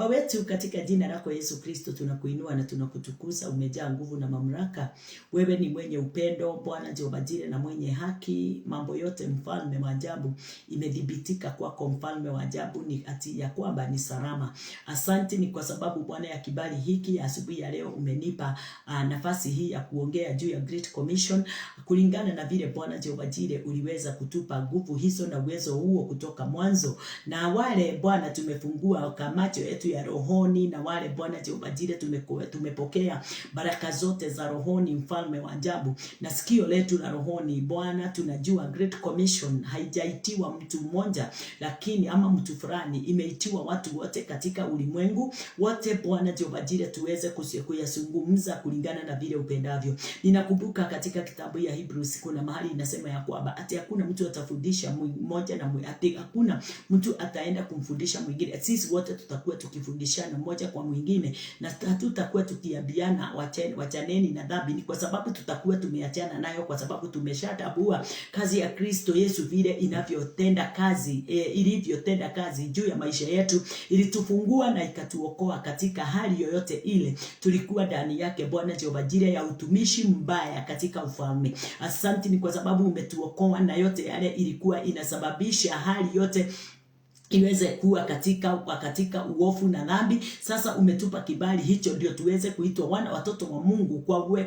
Baba wetu, katika jina lako Yesu Kristo tunakuinua na tunakutukuza. Umejaa nguvu na mamlaka. Wewe ni mwenye upendo, Bwana Jehova Jire, na mwenye haki. Mambo yote, mfalme wa ajabu, imedhibitika kwako, mfalme wa ajabu, ni ati ya kwamba ni salama. Asante ni kwa sababu Bwana ya kibali hiki asubuhi ya leo umenipa nafasi hii ya kuongea juu ya Great Commission, kulingana na vile Bwana Jehova Jire uliweza kutupa nguvu hizo na uwezo huo kutoka mwanzo. Na wale Bwana tumefungua kamacho yetu ya rohoni, na wale Bwana Jehova Jire tumepokea baraka zote za rohoni, mfalme wa ajabu, na sikio letu la rohoni. Bwana, tunajua Great Commission haijaitiwa mtu mmoja, lakini ama mtu fulani, imeitiwa watu wote katika ulimwengu wote. Bwana Jehova Jire tuweze kuyazungumza kulingana na vile upendavyo. Ninakumbuka katika kitabu ya Hebrews kuna mahali inasema ya kwamba ati hakuna mtu atafundisha mmoja na ati hakuna mtu ataenda kumfundisha mwingine. Sisi wote tutakuwa tukifundishana mmoja kwa mwingine, na hatutakuwa tukiambiana wachaneni na dhambi. Ni kwa sababu tutakuwa tumeachana nayo, kwa sababu tumeshatambua kazi ya Kristo Yesu vile inavyotenda kazi, ilivyotenda kazi juu ya maisha yetu, ilitufungua na ikatuokoa katika hali yoyote ile tulikuwa ndani yake, Bwana Jehova Jire, ya utumishi mbaya katika ufalme. Asante ni kwa sababu umetuokoa na yote yale ilikuwa inasababisha hali yote iweze kuwa katika uofu na dhambi. Sasa umetupa kibali hicho, ndio tuweze kuitwa wana watoto wa Mungu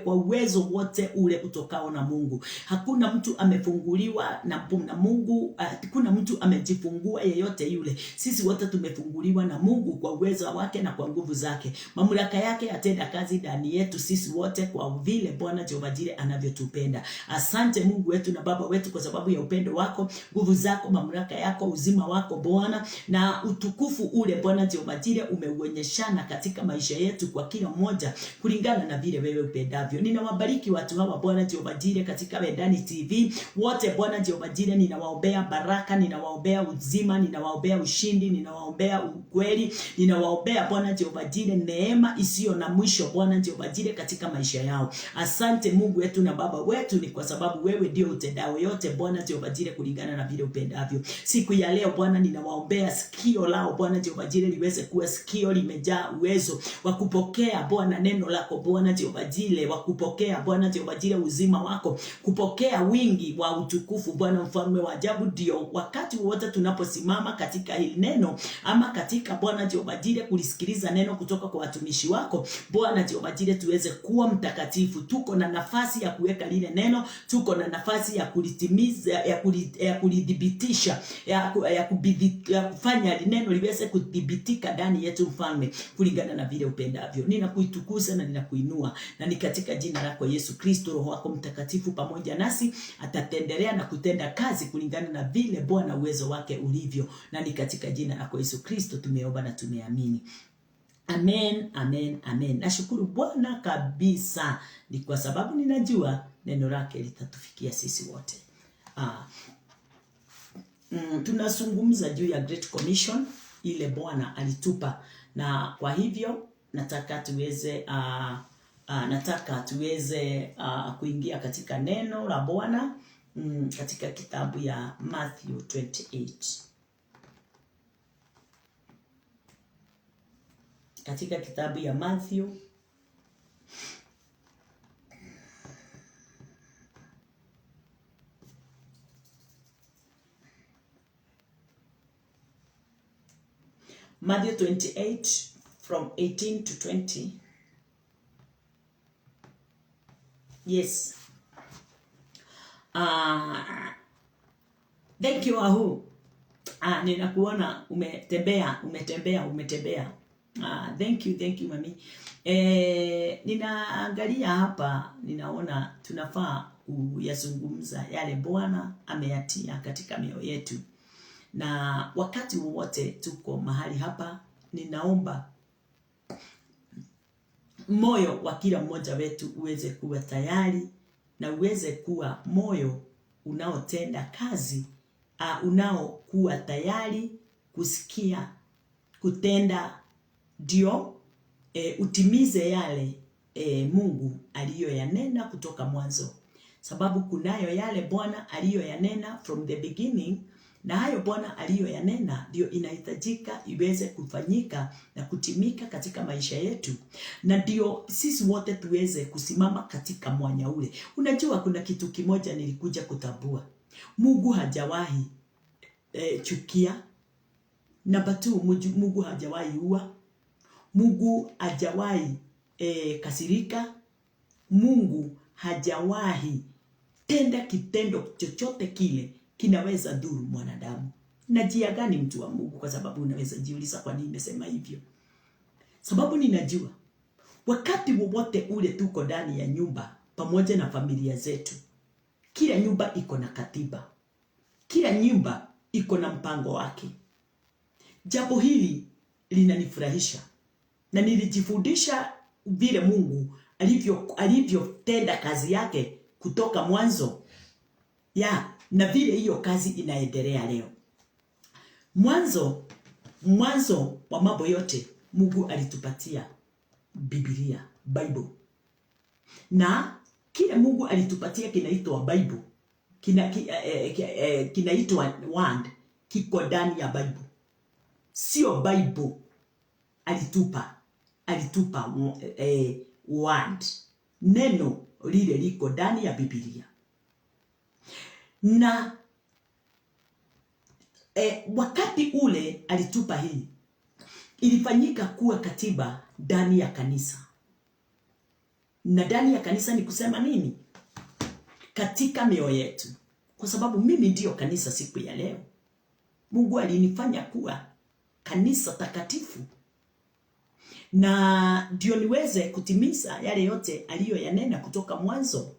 kwa uwezo wote ule utokao na Mungu. Hakuna mtu amefunguliwa na Mungu, hakuna mtu amejifungua yeyote yule. Sisi wote tumefunguliwa na Mungu kwa uwezo wake na kwa nguvu zake. Mamlaka yake yatenda kazi ndani yetu sisi wote kwa vile Bwana Jehova Jire anavyotupenda. Asante Mungu wetu na Baba wetu, kwa sababu ya upendo wako, nguvu zako, mamlaka yako, uzima wako Bwana, na utukufu ule Bwana Jehova Jire umeuonyeshana katika maisha yetu kwa kila mmoja kulingana na vile wewe upendavyo. Ninawabariki watu hawa Bwana Jehova Jire katika Wendani TV wote Bwana Jehova Jire, ninawaombea baraka, ninawaombea uzima, ninawaombea ushindi, ninawaombea ukweli, ninawaombea Bwana Jehova Jire neema isiyo na mwisho Bwana Jehova Jire katika maisha yao. Asante Mungu wetu na Baba wetu, ni kwa sababu wewe ndio utendao yote Bwana Jehova Jire kulingana na vile upendavyo. Siku ya leo Bwana ninawaombea sikio lao Bwana Jehova Jire liweze kuwa sikio limejaa uwezo wa kupokea Bwana neno lako Bwana Jehova Jire, wa kupokea Bwana Jehova Jire uzima wako, kupokea wingi wa utukufu Bwana mfalme wa ajabu. Ndio wakati wote tunaposimama katika hili neno, ama katika Bwana Jehova Jire kulisikiliza neno kutoka kwa watumishi wako Bwana Jehova Jire, tuweze kuwa mtakatifu. Tuko na nafasi ya kuweka lile neno, tuko na nafasi ya kulitimiza, ya kulidhibitisha, ya kufanya neno liweze kudhibitika ndani yetu mfalme kulingana na vile upendavyo. Ninakuitukuza na ninakuinua, na ni katika jina lako Yesu Kristo, Roho wako Mtakatifu pamoja nasi atatendelea na kutenda kazi kulingana na vile Bwana uwezo wake ulivyo, na ni katika jina lako Yesu Kristo tumeomba na tumeamini. Amen, amen, amen. Nashukuru Bwana kabisa, ni kwa sababu ninajua neno lake litatufikia sisi wote. Tunazungumza juu ya Great Commission ile Bwana alitupa, na kwa hivyo nataka tuweze kuingia katika neno la Bwana katika kitabu ya Matthew 28. Katika kitabu ya Matthew Matthew 28 from 18 to 20. Yes. Thank you Ahu. Ninakuona umetembea. Thank you mami. Ninaangalia hapa, ninaona tunafaa kuyazungumza yale Bwana ameyatia katika mioyo yetu. Na wakati wote tuko mahali hapa, ninaomba moyo wa kila mmoja wetu uweze kuwa tayari, na uweze kuwa moyo unaotenda kazi, unaokuwa tayari kusikia, kutenda, ndio utimize yale Mungu aliyoyanena kutoka mwanzo. Sababu kunayo yale Bwana aliyoyanena from the beginning Na hayo Bwana aliyoyanena ndio inahitajika iweze kufanyika na kutimika katika maisha yetu, na ndio sisi wote tuweze kusimama katika mwanya ule. Unajua kuna kitu kimoja nilikuja kutambua. Mungu hajawahi chukia. Namba 2, Mungu hajawahi ua. Mungu hajawahi kasirika. Mungu hajawahi tenda kitendo chochote kile kinaweza dhuru mwanadamu. Najia gani mtu wa Mungu? Kwa sababu unaweza jiuliza kwa nini nimesema hivyo. Sababu ninajua wakati wowote ule tuko ndani ya nyumba pamoja na familia zetu, kila nyumba iko na katiba. Kila nyumba iko na mpango wake. Jambo hili linanifurahisha na nilijifundisha vile Mungu alivyotenda kazi yake kutoka mwanzo na vile hiyo kazi inaendelea leo. Mwanzo wa mambo yote Mungu alitupatia Biblia, Bible. Na kile Mungu alitupatia kinaitwa Bible, kinaitwa word, kiko ndani ya Bible. Sio Bible alitupa word. Neno lile liko ndani ya Biblia. Na wakati ule alitupa hii, ilifanyika kuwa katiba ndani ya kanisa. Na ndani ya kanisa ni kusema nini? Katika mioyo yetu. Kwa sababu mimi ndio kanisa siku ya leo. Mungu alinifanya kuwa kanisa takatifu. Na ndio niweze kutimiza yale yote aliyoyanena kutoka mwanzo.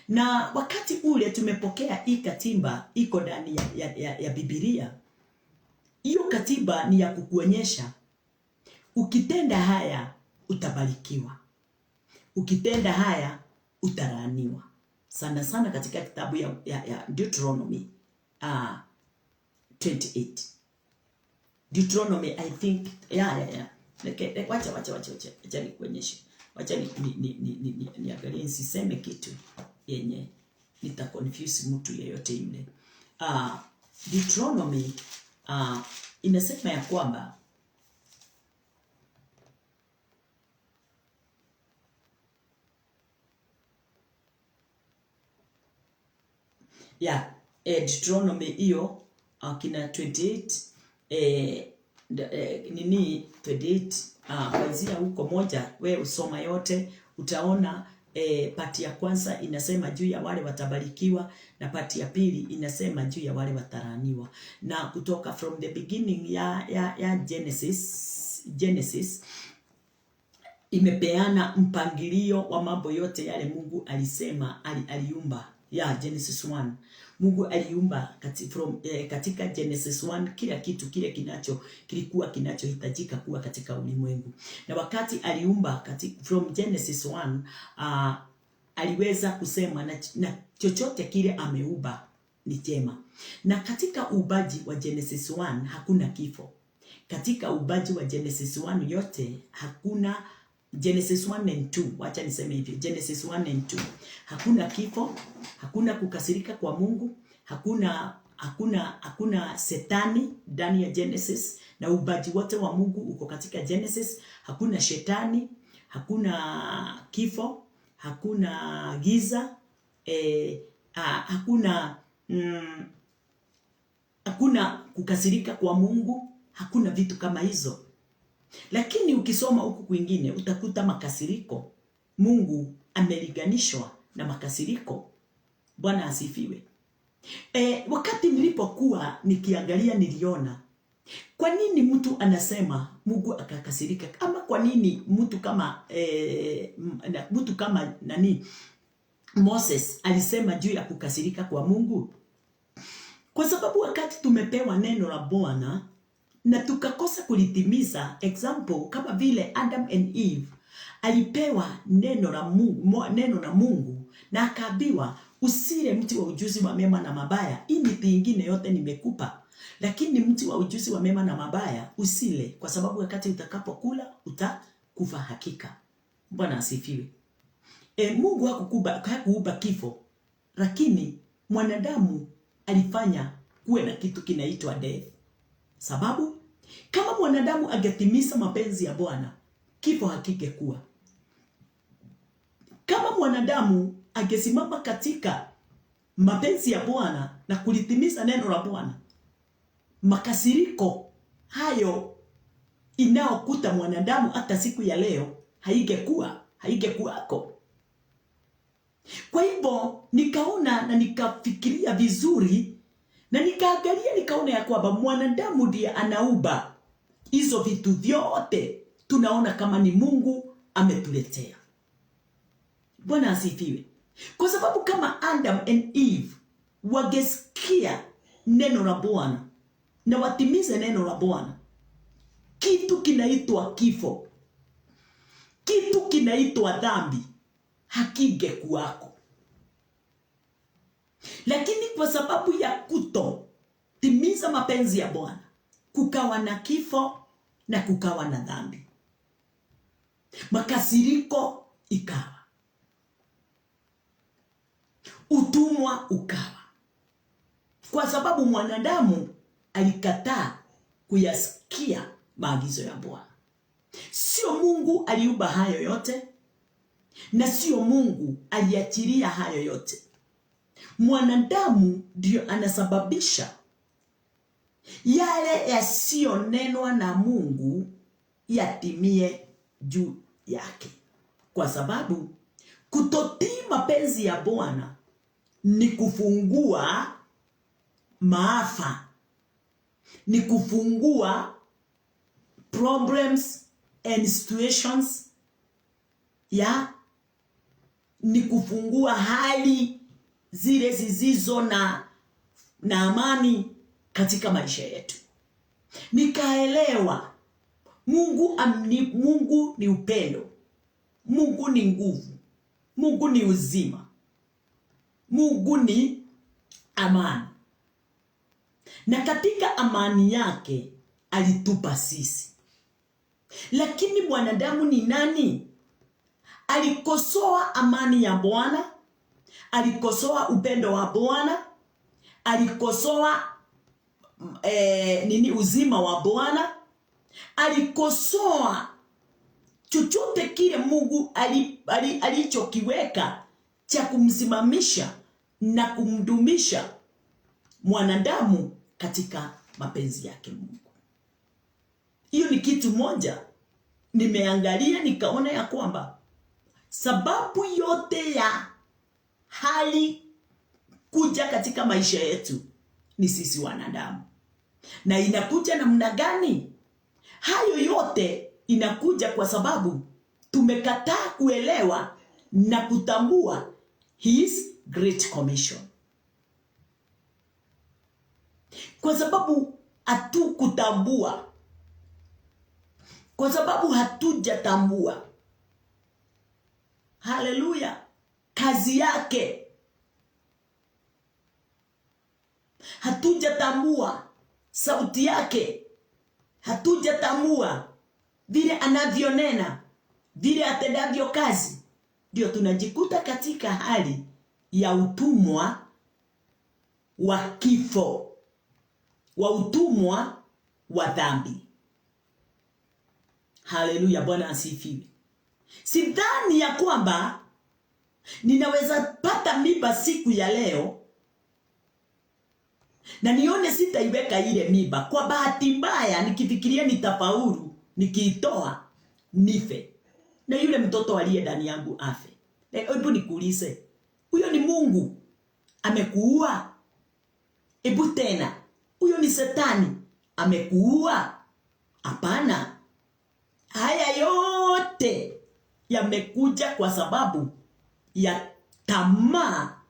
Na wakati ule tumepokea hii katiba iko ndani ya Biblia. Hiyo katiba ni ya kukuonyesha ukitenda haya utabarikiwa. Ukitenda haya utalaaniwa. Sana sana katika kitabu ya Deuteronomy 28. Deuteronomy I think wacha nikuonyeshe. Wacha niangalie nisiseme kitu yenye nita confuse mtu yeyote yule. Deuteronomy inasema ya kwamba Deuteronomy hiyo kina 28 28 kuanzia huko moja, we usoma yote utaona. Pati ya kwanza inasema juu ya wale watabarikiwa na pati ya pili inasema juu ya wale watalaaniwa. Na kutoka from the beginning ya Genesis imepeana mpangilio wa mambo yote yale Mungu alisema aliumba. Genesis 1. Mungu aliumba katika Genesis 1 kila kitu kile kilikuwa kinachohitajika kuwa katika ulimwengu. Na wakati aliumba from Genesis 1 aliweza kusema na chochote kile ameumba ni jema. Na katika uumbaji wa Genesis 1 hakuna kifo. Katika uumbaji wa Genesis 1 yote hakuna Genesis 1 and 2, wacha niseme hivyo. Genesis 1 and 2. Hakuna kifo, hakuna kukasirika kwa Mungu, hakuna setani ndani ya Genesis, na uumbaji wote wa Mungu uko katika Genesis. Hakuna shetani, hakuna kifo, hakuna giza, hakuna kukasirika kwa Mungu, hakuna vitu kama hizo. Lakini ukisoma huku kwingine utakuta makasiriko. Mungu ameliganishwa na makasiriko. Bwana asifiwe. Wakati nilipokuwa nikiangalia niliona kwa nini mtu anasema Mungu akakasirika, ama kwa nini mtu kama Moses alisema juu ya kukasirika kwa Mungu. Kwa sababu wakati tumepewa neno la Bwana na tukakosa kulitimiza, example kama vile Adam and Eve alipewa neno na Mungu na akaambiwa usile mti wa ujuzi wa mema na mabaya, hii miti ingine yote nimekupa, lakini mti wa ujuzi wa mema na mabaya usile, kwa sababu wakati utakapokula utakufa hakika. Bwana asifiwe. Mungu hakuumba kifo, lakini mwanadamu alifanya kuwe na kitu kinaitwa death. Sababu kama mwanadamu angetimiza mapenzi ya Bwana, kifo hakingekuwa. Kama mwanadamu angesimama katika mapenzi ya Bwana na kulitimiza neno la Bwana, makasiriko hayo inaokuta mwanadamu hata siku ya leo haingekuwako. Kwa hivyo nikaona na nikafikiria vizuri na nikaangalia, nikaona ya kwamba mwanadamu ndiye anauba hizo vitu vyote tunaona kama ni Mungu ametuletea. Bwana asifiwe. Kwa sababu kama Adam and Eve wangesikia neno la Bwana na watimize neno la Bwana, kitu kinaitwa kifo, kitu kinaitwa dhambi hakingekuwako. Lakini kwa sababu ya kutotimiza mapenzi ya Bwana, kukawa na kifo na kukawa na dhambi. Makasiriko ikawa, utumwa ukawa, kwa sababu mwanadamu alikataa kuyasikia maagizo ya Bwana. Sio Mungu aliumba hayo yote, na sio Mungu aliachilia hayo yote. Mwanadamu ndio anasababisha yale yasiyonenwa na Mungu yatimie juu yake. Kwa sababu kutotii mapenzi ya Bwana ni kufungua maafa, ni kufungua problems and situations, ni kufungua hali zile zisizo na amani katika maisha yetu. Nikaelewa Mungu ni upendo, Mungu ni nguvu, Mungu ni uzima, Mungu ni amani. Na katika amani yake alitupa sisi. Lakini mwanadamu ni nani? Alikosoa amani ya Bwana, alikosoa upendo wa Bwana, alikosoa uzima wa Bwana, alikosoa chochote kile Mungu alichokiweka cha kumsimamisha na kumdumisha mwanadamu katika mapenzi yake Mungu. Hiyo ni kitu moja nimeangalia, nikaona ya kwamba sababu yote ya hali kuja katika maisha yetu ni sisi wanadamu. Na inakuja namna gani? Hayo yote inakuja kwa sababu tumekataa kuelewa na kutambua His Great Commission. Kwa sababu hatukutambua, kwa sababu hatujatambua, haleluya, kazi yake, hatujatambua sauti yake, hatujatambua vile anavyonena, vile atendavyo kazi, ndio tunajikuta katika hali ya utumwa wa kifo, wa utumwa wa dhambi. Haleluya, Bwana asifiwe. Sidhani ya kwamba ninaweza pata mimba siku ya leo na nione sitaiweka ile mimba. Kwa bahati mbaya nikifikiria nitafaulu, nikiitoa nife na yule mtoto aliye ndani yangu afe. Hebu nikuulize, huyo ni Mungu amekuua? Hebu tena, huyo ni Shetani amekuua? Hapana. Haya yote yamekuja kwa sababu ya tamaa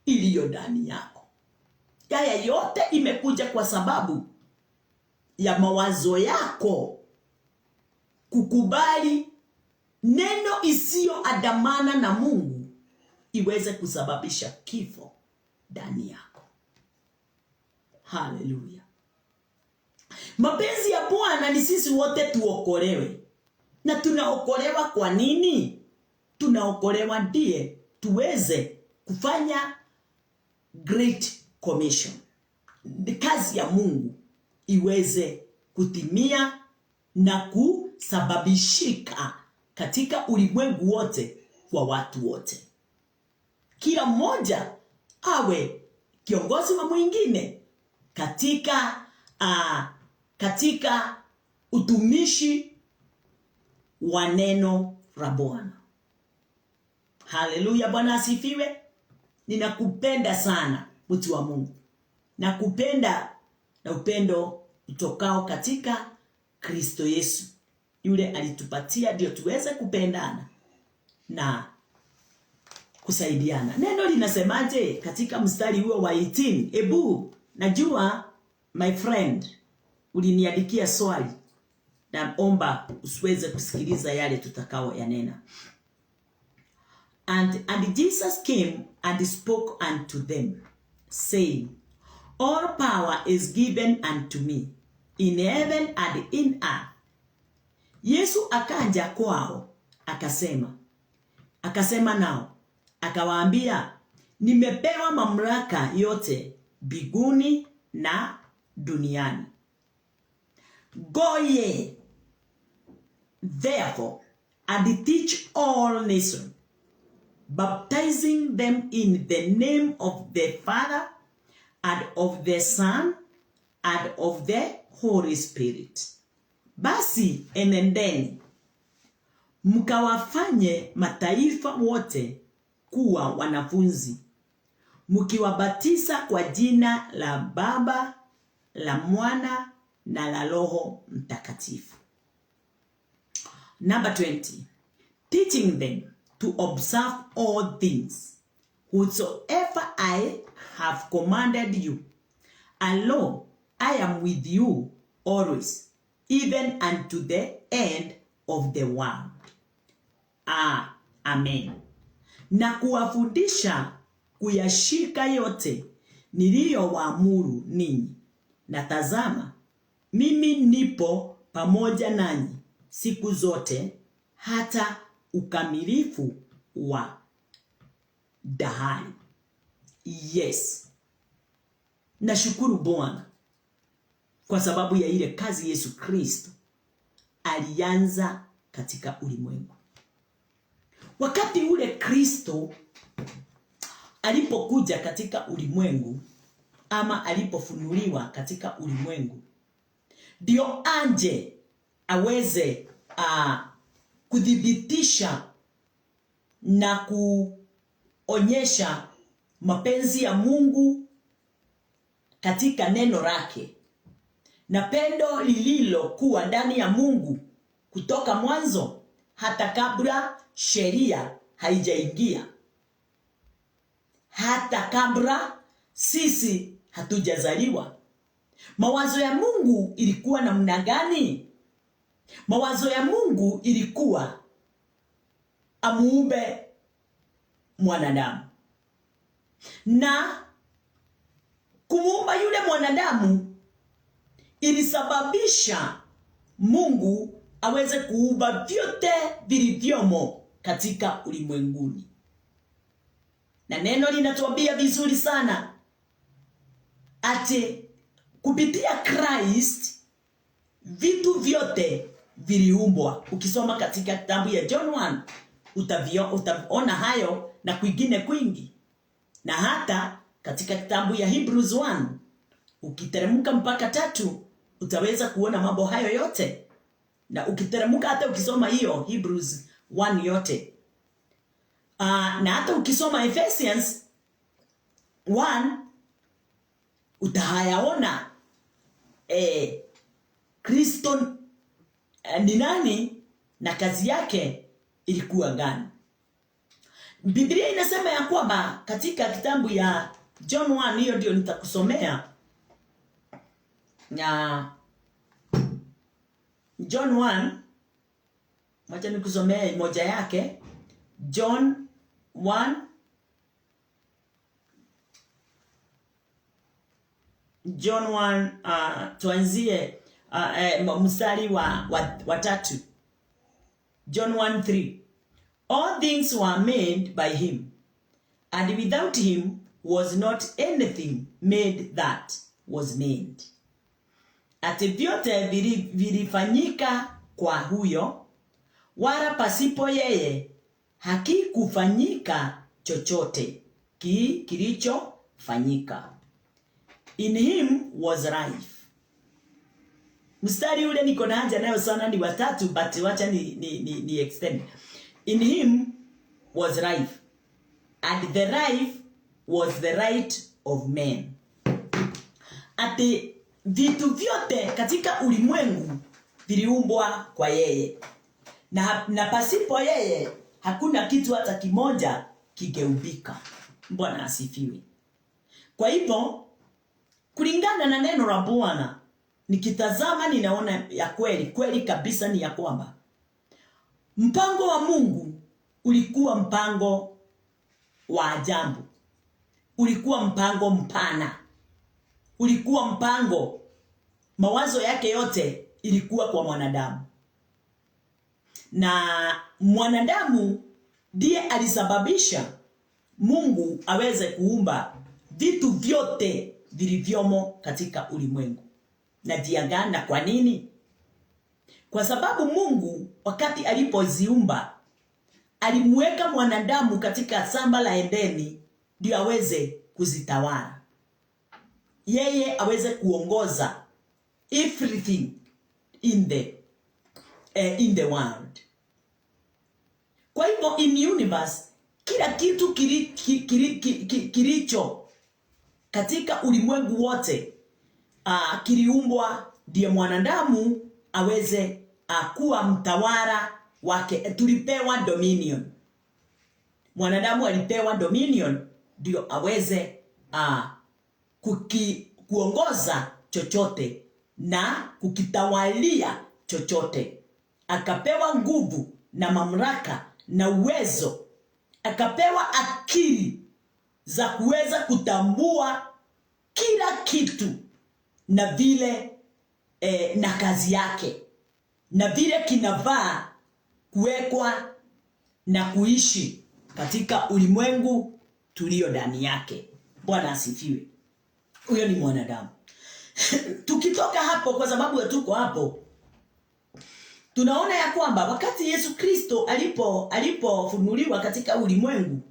iliyo ndani yako. Haya yote imekuja kwa sababu ya mawazo yako kukubali neno isiyo adamana na Mungu iweze kusababisha kifo ndani yako. Haleluya. Mapenzi ya Bwana ni sisi wote tuokolewe. Na tunaokolewa kwa nini? Tunaokolewa ndiye tuweze kufanya Great Commission. kazi ya Mungu iweze kutimia na kusababishika katika ulimwengu wote kwa watu wote. Kila mmoja awe kiongozi wa mwingine katika utumishi wa neno la Bwana. Haleluya, Bwana asifiwe. Ninakupenda sana mtu wa Mungu. Nakupenda na upendo utokao katika Kristo Yesu. Yule alitupatia ndio tuweze kupendana na kusaidiana. Neno linasemaje katika mstari huo wa 18? Ebu, najua my friend uliniandikia swali, naomba usiweze kusikiliza yale tutakao yanena. And Jesus came and spoke unto them, saying, all power is given unto me in heaven and in earth. Yesu akaja kwao, akasema nao, akawaambia, nimepewa mamlaka yote mbinguni na duniani. Go ye, therefore, and teach all nations, baptizing them in the name of the Father, and of the Son, and of the Holy Spirit. Basi enendeni, mkawafanye mataifa wote kuwa wanafunzi, mkiwabatiza kwa jina la Baba, la Mwana na la Roho Mtakatifu. Number 20. Teaching them to observe all things whatsoever I have commanded you. And lo, I am with you always, even unto the end of the world. Amen. Na kuwafundisha kuyashika yote niliyowaamuru ninyi. Na tazama, mimi nipo pamoja nanyi siku zote hata ukamilifu wa dahari. Yes. Nashukuru Bwana kwa sababu ya ile kazi Yesu Kristo alianza katika ulimwengu. Wakati ule Kristo alipokuja katika ulimwengu, ama alipofunuliwa katika ulimwengu, ndio anje aweze kudhibitisha na kuonyesha mapenzi ya Mungu katika neno lake, na pendo lililokuwa ndani ya Mungu kutoka mwanzo hata kabla sheria haijaingia, hata kabla sisi hatujazaliwa. Mawazo ya Mungu ilikuwa namna gani? Mawazo ya Mungu ilikuwa amuumbe mwanadamu, na kumuumba yule mwanadamu ilisababisha Mungu aweze kuumba vyote vilivyomo katika ulimwenguni. Na neno linatuambia vizuri sana ati kupitia Christ vitu vyote viliumbwa. Ukisoma katika kitabu ya John 1 utaona hayo na kwingine kwingi, na hata katika kitabu ya Hebrews 1 ukiteremka mpaka 3 utaweza kuona mambo hayo yote, na ukiteremka hata ukisoma hiyo Hebrews 1 yote, na hata ukisoma Ephesians 1 utahayaona Kristo ni nani na kazi yake ilikuwa gani. Biblia inasema ya kwamba katika kitabu ya John 1, hiyo ndio nitakusomea, na John 1, wacha nikusomee moja yake. John 1 tuanzie mstari wa 3. John 1:3. All things were made by him, and without him was not anything made that was made. Ati vyote vilifanyika kwa huyo, wala pasipo yeye hakikufanyika chochote kilichofanyika. In him was life. Mstari ule niko na haja nayo sana ni watatu, but wacha ni extend. In him was life, and the life was the light of men. Ati vitu vyote katika ulimwengu viliumbwa kwa yeye, na pasipo yeye hakuna kitu hata kimoja kigeumbika. Bwana asifiwe. Kwa hivyo kulingana na neno la Bwana, nikitazama ninaona ya kweli kabisa ni ya kwamba mpango wa Mungu ulikuwa mpango wa ajabu. Ulikuwa mpango mpana. Ulikuwa mpango, mawazo yake yote ilikuwa kwa mwanadamu. Na mwanadamu ndiye alisababisha Mungu aweze kuumba vitu vyote vilivyomo katika ulimwengu. Na diagana kwa nini? Kwa sababu Mungu wakati alipoziumba alimweka mwanadamu katika shamba la Edeni ndio aweze kuzitawala. Yeye aweze kuongoza everything in the world. Kwa hivyo in universe, kila kitu kilicho katika ulimwengu wote kiliumbwa ndiye mwanadamu aweze kuwa mtawala wake. Tulipewa dominion. Mwanadamu alipewa dominion ndio aweze kuongoza chochote na kukitawalia chochote. Akapewa nguvu na mamlaka na uwezo. Akapewa akili za kuweza kutambua kila kitu na vile na kazi yake na vile kinavaa kuwekwa na kuishi katika ulimwengu tulio ndani yake. Bwana asifiwe. Huyo ni mwanadamu. Tukitoka hapo, kwa sababu tuko hapo, tunaona ya kwamba wakati Yesu Kristo alipofunuliwa katika ulimwengu,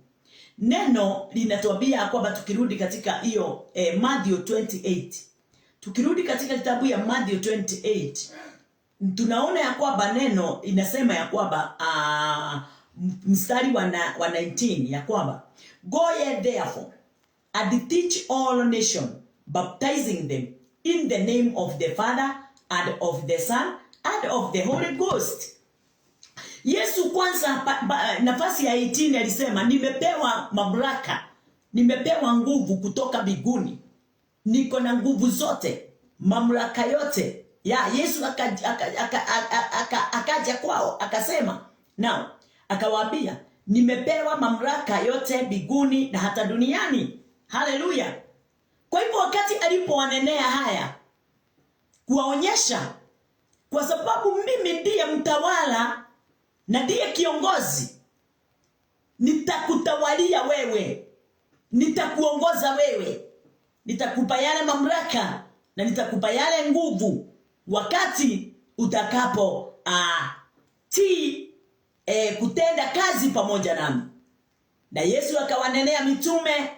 neno linatuambia kwamba tukirudi katika hiyo Matthew 28, tukirudi katika kitabu ya Matthew 28, tunaona ya kwamba neno inasema ya kwamba mstari wa 19 ya kwamba go ye therefore and teach all nations, baptizing them in the name of the Father and of the Son and of the Holy Ghost. Yesu kwanza nafasi ya 18 alisema nimepewa mamlaka, nimepewa nguvu kutoka mbinguni. Niko na nguvu zote, mamlaka yote. Ya Yesu akaja kwao akasema, now akawaambia nimepewa mamlaka yote mbinguni na hata duniani. Haleluya. Kwa hivyo wakati alipowanenea haya, kuwaonyesha kwa sababu mimi ndiye mtawala na ndiye kiongozi, nitakutawalia wewe, nitakuongoza wewe, nitakupa yale mamlaka na nitakupa yale nguvu wakati utakapo kutenda kazi pamoja nami. Na Yesu akawanenea mitume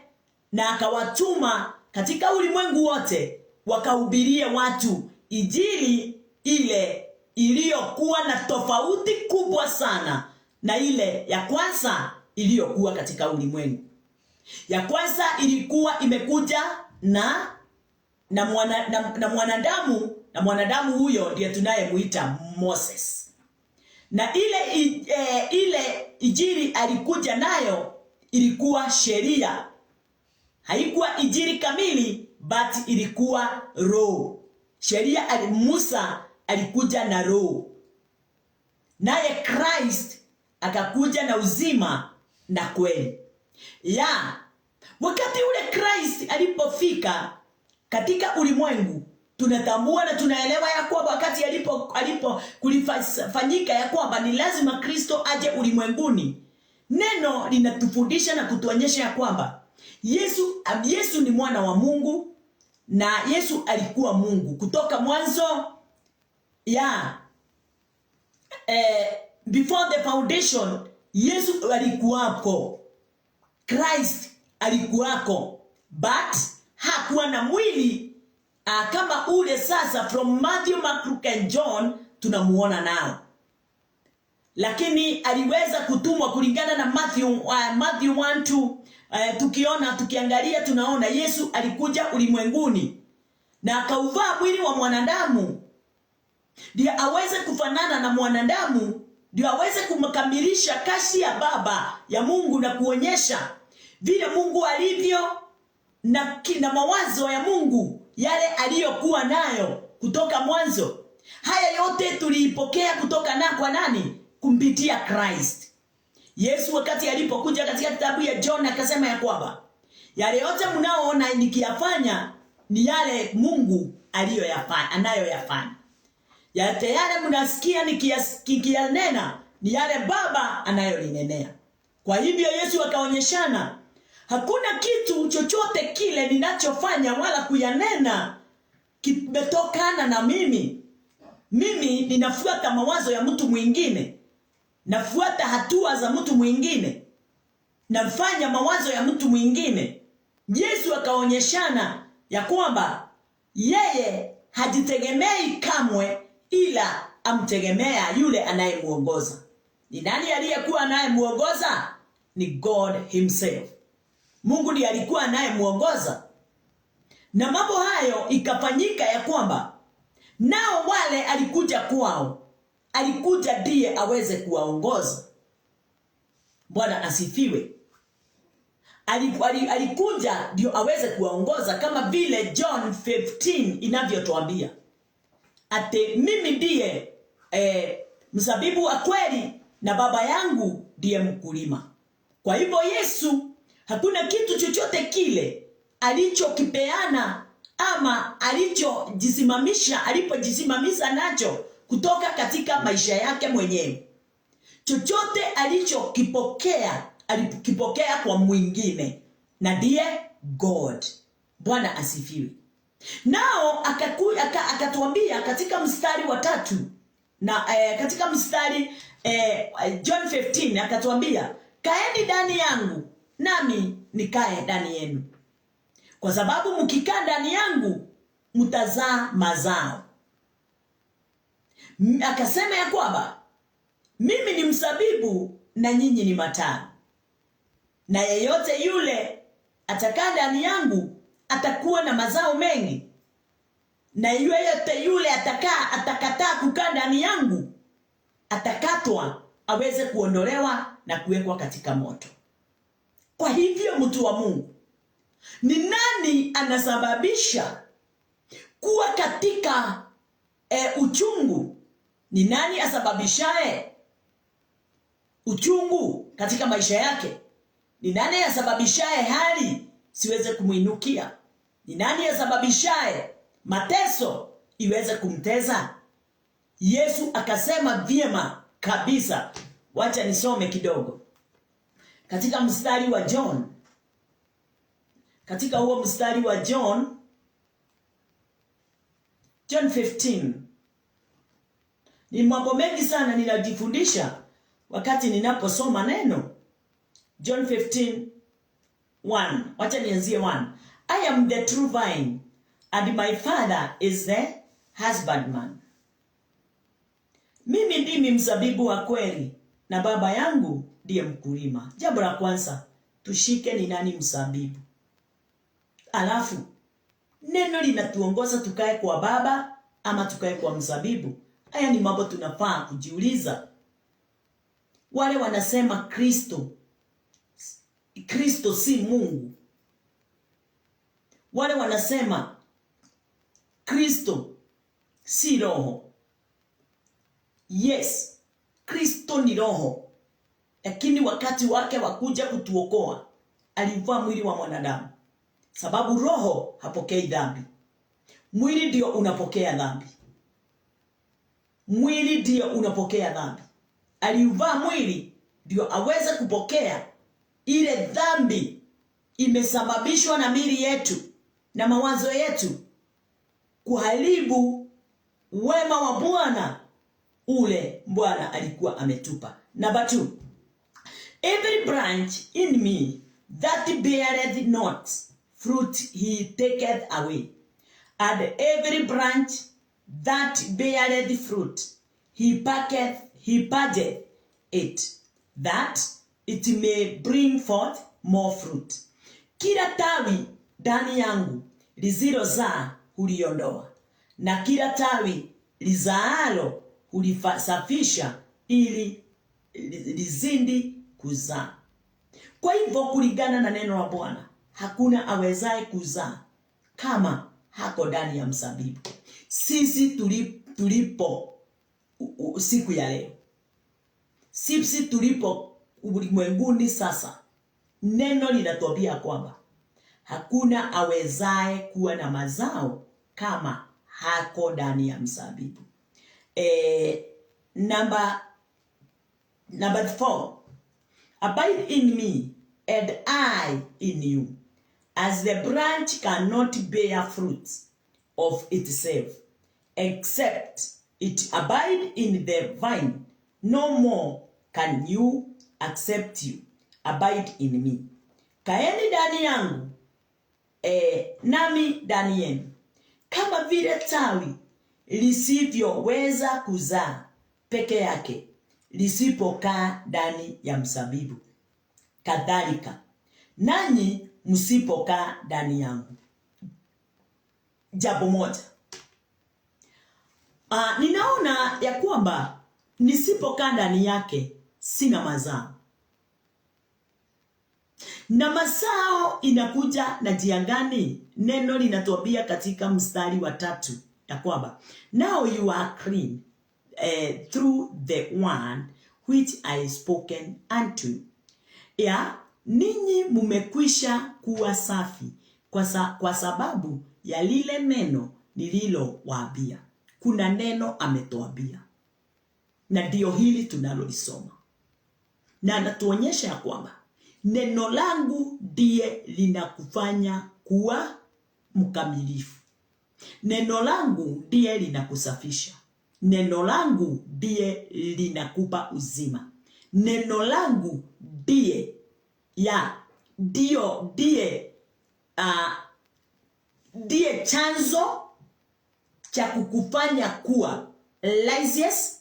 na akawatuma katika ulimwengu wote wakahubirie watu injili ile iliyokuwa na tofauti kubwa sana na ile ya kwanza iliyokuwa katika ulimwengu. Ya kwanza ilikuwa imekuja na mwanadamu, na mwanadamu huyo ndiye tunayemuita Moses. Na ile injili alikuja nayo ilikuwa sheria. Haikuwa injili kamili, but ilikuwa roho. Sheria Musa alikuja na roho. Naye Christ akakuja na uzima na kweli. Wakati ule Christ alipofika katika ulimwengu, tunatambua na tunaelewa ya kwamba wakati alipo kulifanyika ya kwamba ni lazima Kristo aje ulimwenguni. Neno linatufundisha na kutuonyesha ya kwamba Yesu ni mwana wa Mungu, na Yesu alikuwa Mungu kutoka mwanzo ya before the foundation. Yesu alikuwako, Christ alikuwako, but hakuwa na mwili kama ule sasa from Matthew, Mark, Luke and John tunamuona nao, lakini aliweza kutumwa kulingana na Matthew 1:2. Tukiangalia tunaona Yesu alikuja ulimwenguni na akauvaa mwili wa mwanadamu ndio aweze kufanana na mwanadamu, ndio aweze kumkamilisha kazi ya Baba ya Mungu na kuonyesha vile Mungu alivyo na mawazo ya Mungu yale aliyokuwa nayo kutoka mwanzo. Haya yote tuliipokea kutoka kwa nani? Kumpitia Christ. Yesu wakati alipokuja katika kitabu ya John akasema ya kwamba yale yote mnaoona nikiyafanya ni yale Mungu anayoyafanya. Yale mnasikia nikiyanena ni yale Baba anayolinenea. Kwa hivyo Yesu akaonyeshana hakuna kitu chochote kile ninachofanya wala kuyanena kimetokana na mimi. Mimi ninafuata mawazo ya mtu mwingine, nafuata hatua za mtu mwingine, nafanya mawazo ya mtu mwingine. Yesu akaonyeshana ya kwamba yeye hajitegemei kamwe, ila amtegemea yule anayemuongoza. Ni nani aliyekuwa anayemuongoza? Ni God himself. Mungu ndiye alikuwa anayemuongoza. Na mambo hayo ikafanyika ya kwamba nao wale alikuja kwao, alikuja ndiye aweze kuwaongoza. Bwana asifiwe. Alikuja ndio aweze kuwaongoza, kama vile John 15 inavyotuambia. Ate mimi ndiye mzabibu wa kweli na Baba yangu ndiye mkulima. Kwa hivyo Yesu hakuna kitu chochote kile alichokipeana ama alipojisimamisha nacho kutoka katika maisha yake mwenyewe. Chochote alichokipokea alikipokea kwa mwingine, na ndiye God. Bwana asifiwe. Nao akatuambia katika mstari wa 3 na katika mstari John 15 akatuambia, kaeni ndani yangu nami nikae ndani yenu, kwa sababu mkikaa ndani yangu mtazaa mazao. Akasema ya kwamba mimi ni mzabibu na nyinyi ni matawi, na yeyote yule atakaa ndani yangu atakuwa na mazao mengi, na yeyote yule atakataa kukaa ndani yangu atakatwa aweze kuondolewa na kuwekwa katika moto. Kwa hivyo mtu wa Mungu, ni nani anasababisha kuwa katika uchungu? Ni nani asababishaye uchungu katika maisha yake? Ni nani asababishaye hali siweze kumuinukia? Ni nani asababishaye mateso iweze kumteza? Yesu akasema vyema kabisa. Wacha nisome kidogo katika mstari wa John. Katika huo mstari wa John 15, ni mambo mengi sana ninajifundisha wakati ninaposoma neno. John 15:1. Wacha nianzie 1. I am the true vine, and my Father is the husbandman. Mimi ndimi mzabibu wa kweli na Baba yangu ndiye mkulima. Jambo la kwanza tushike ni nani mzabibu. Alafu neno linatuongoza tukae kwa Baba ama tukae kwa mzabibu. Haya ni mambo tunafaa kujiuliza. Wale wanasema Kristo si Mungu. Wale wanasema Kristo si roho. Yes, Kristo ni roho, lakini wakati wake wakuja kutuokoa alivaa mwili wa mwanadamu, sababu roho hapokei dhambi. Mwili ndio unapokea dhambi. Mwili ndio unapokea dhambi. Alivaa mwili ndio aweze kupokea ile dhambi imesababishwa na miili yetu, na mawazo yetu kuharibu wema wa Bwana ule Bwana alikuwa ametupa. Number 2, every branch in me that beareth not fruit he taketh away, and every branch that beareth fruit he purgeth it, that it may bring forth more fruit. Kila tawi ndani yangu lisilozaa huliondoa, na kila tawi lizaalo hulisafisha ili lizidi kuzaa. Kwa hivyo kulingana na neno la Bwana, hakuna awezaye kuzaa kama hako ndani ya mzabibu. Sisi tulipo siku ya leo, sisi tulipo ulimwenguni sasa, neno linatuambia kwamba hakuna awezaye kuwa na mazao kama hako ndani ya mzabibu. Number 4, abide in me and I in you, as the branch cannot bear fruit of itself except it abide in the vine, no more can you accept you abide in me. Kaeni ndani yangu, nami ndani yenu. Kama vile tawi lisivyoweza kuzaa peke yake lisipokaa ndani ya mzabibu, kadhalika nanyi msipokaa ndani yangu. Jambo moja, ninaona ya kwamba nisipokaa ndani yake sina mazao. Na mazao inakuja na njia gani? Neno linatuambia katika mstari wa 3 ya kwamba now you are clean through the one which I spoken unto. Ya ninyi mumekwisha kuwa safi kwa sababu ya lile neno nililowaambia. Kuna neno ametuambia, na ndio hili tunalolisoma, na anatuonyesha ya kwamba neno langu ndiye linakufanya kuwa mkamilifu. Neno langu ndiye linakusafisha. Neno langu ndiye linakupa uzima. Neno langu ndiye ndiye chanzo cha kukufanya kuwa righteous,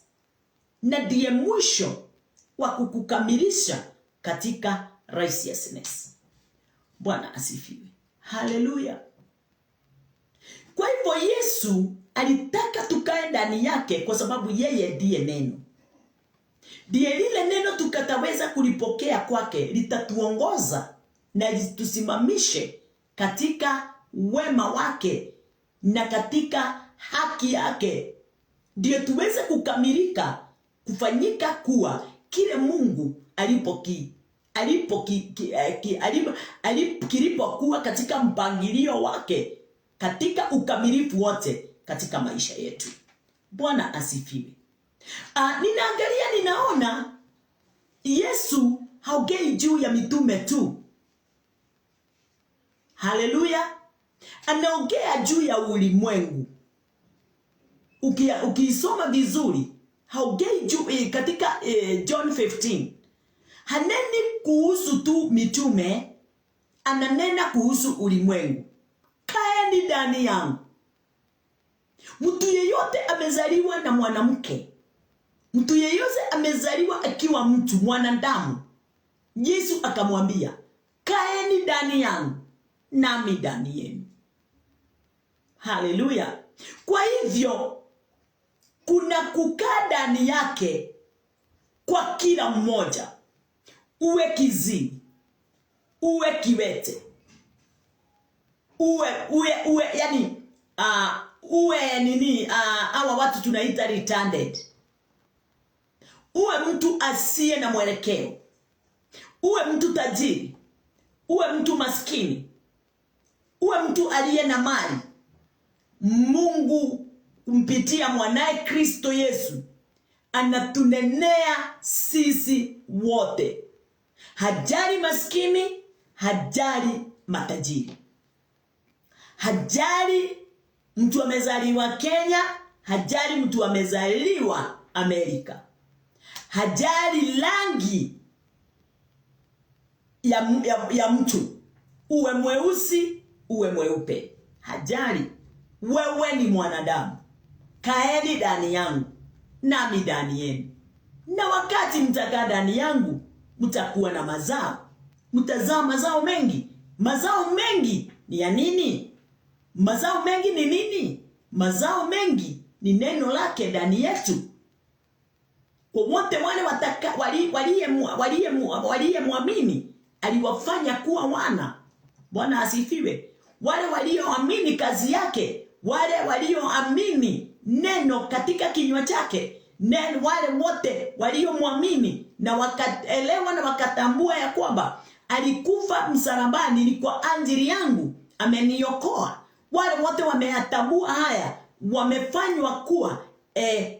na ndiye mwisho wa kukukamilisha katika righteousness. Bwana asifiwe. Haleluya. Kwa hivyo Yesu alitaka tukae ndani yake kwa sababu yeye ndiye neno. Ndiye lile neno tukataweza kulipokea kwake, litatuongoza na litusimamishe katika wema wake na katika haki yake. Ndiyo tuweze kukamilika, kufanyika kuwa kile Mungu kilipokuwa katika mpangilio wake, katika ukamilifu wote katika maisha yetu. Bwana asifiwe. Ninaona Yesu haongei juu ya mitume tu. Haleluya. Anaongea juu ya ulimwengu. Ukiisoma vizuri, haongei juu katika John 15. Haneni kuhusu tu mitume, ananena kuhusu ulimwengu. Kaeni ndani yangu. Mtu yeyote amezaliwa na mwanamke, mtu yeyote amezaliwa akiwa mtu mwanadamu, Yesu akamwambia, kaeni ndani yangu nami ndani yenu. Haleluya. Kwa hivyo kuna kukaa ndani yake kwa kila mmoja. Uwe kiziwi, uwe kiwete, hawa watu tunaita retarded, uwe mtu asiye na mwelekeo, uwe mtu tajiri, uwe mtu maskini, uwe mtu aliye na mali, Mungu kumpitia mwanae Kristo Yesu anatunenea sisi wote. Hajali maskini, hajali matajiri. Hajali mtu amezaliwa Kenya, hajali mtu amezaliwa Amerika. Hajali rangi ya mtu, uwe mweusi, uwe mweupe. Hajali, wewe ni mwanadamu. Kaeni ndani yangu, nami ndani yenu. Na wakati mtakaa ndani yangu, mtakuwa na mazao. Mtazaa mazao mengi. Mazao mengi ni ya nini? Mazao mengi ni nini? Mazao mengi ni neno lake ndani yetu. Kwa wote wale waliyemwamini aliwafanya kuwa wana. Bwana asifiwe. Wale walioamini kazi yake, wale walioamini neno katika kinywa chake, wale wote waliomwamini na wakaelewa na wakatambua ya kwamba alikufa msalabani ni kwa ajili yangu, ameniokoa. Wale wote wameyatambua haya, wamefanywa kuwa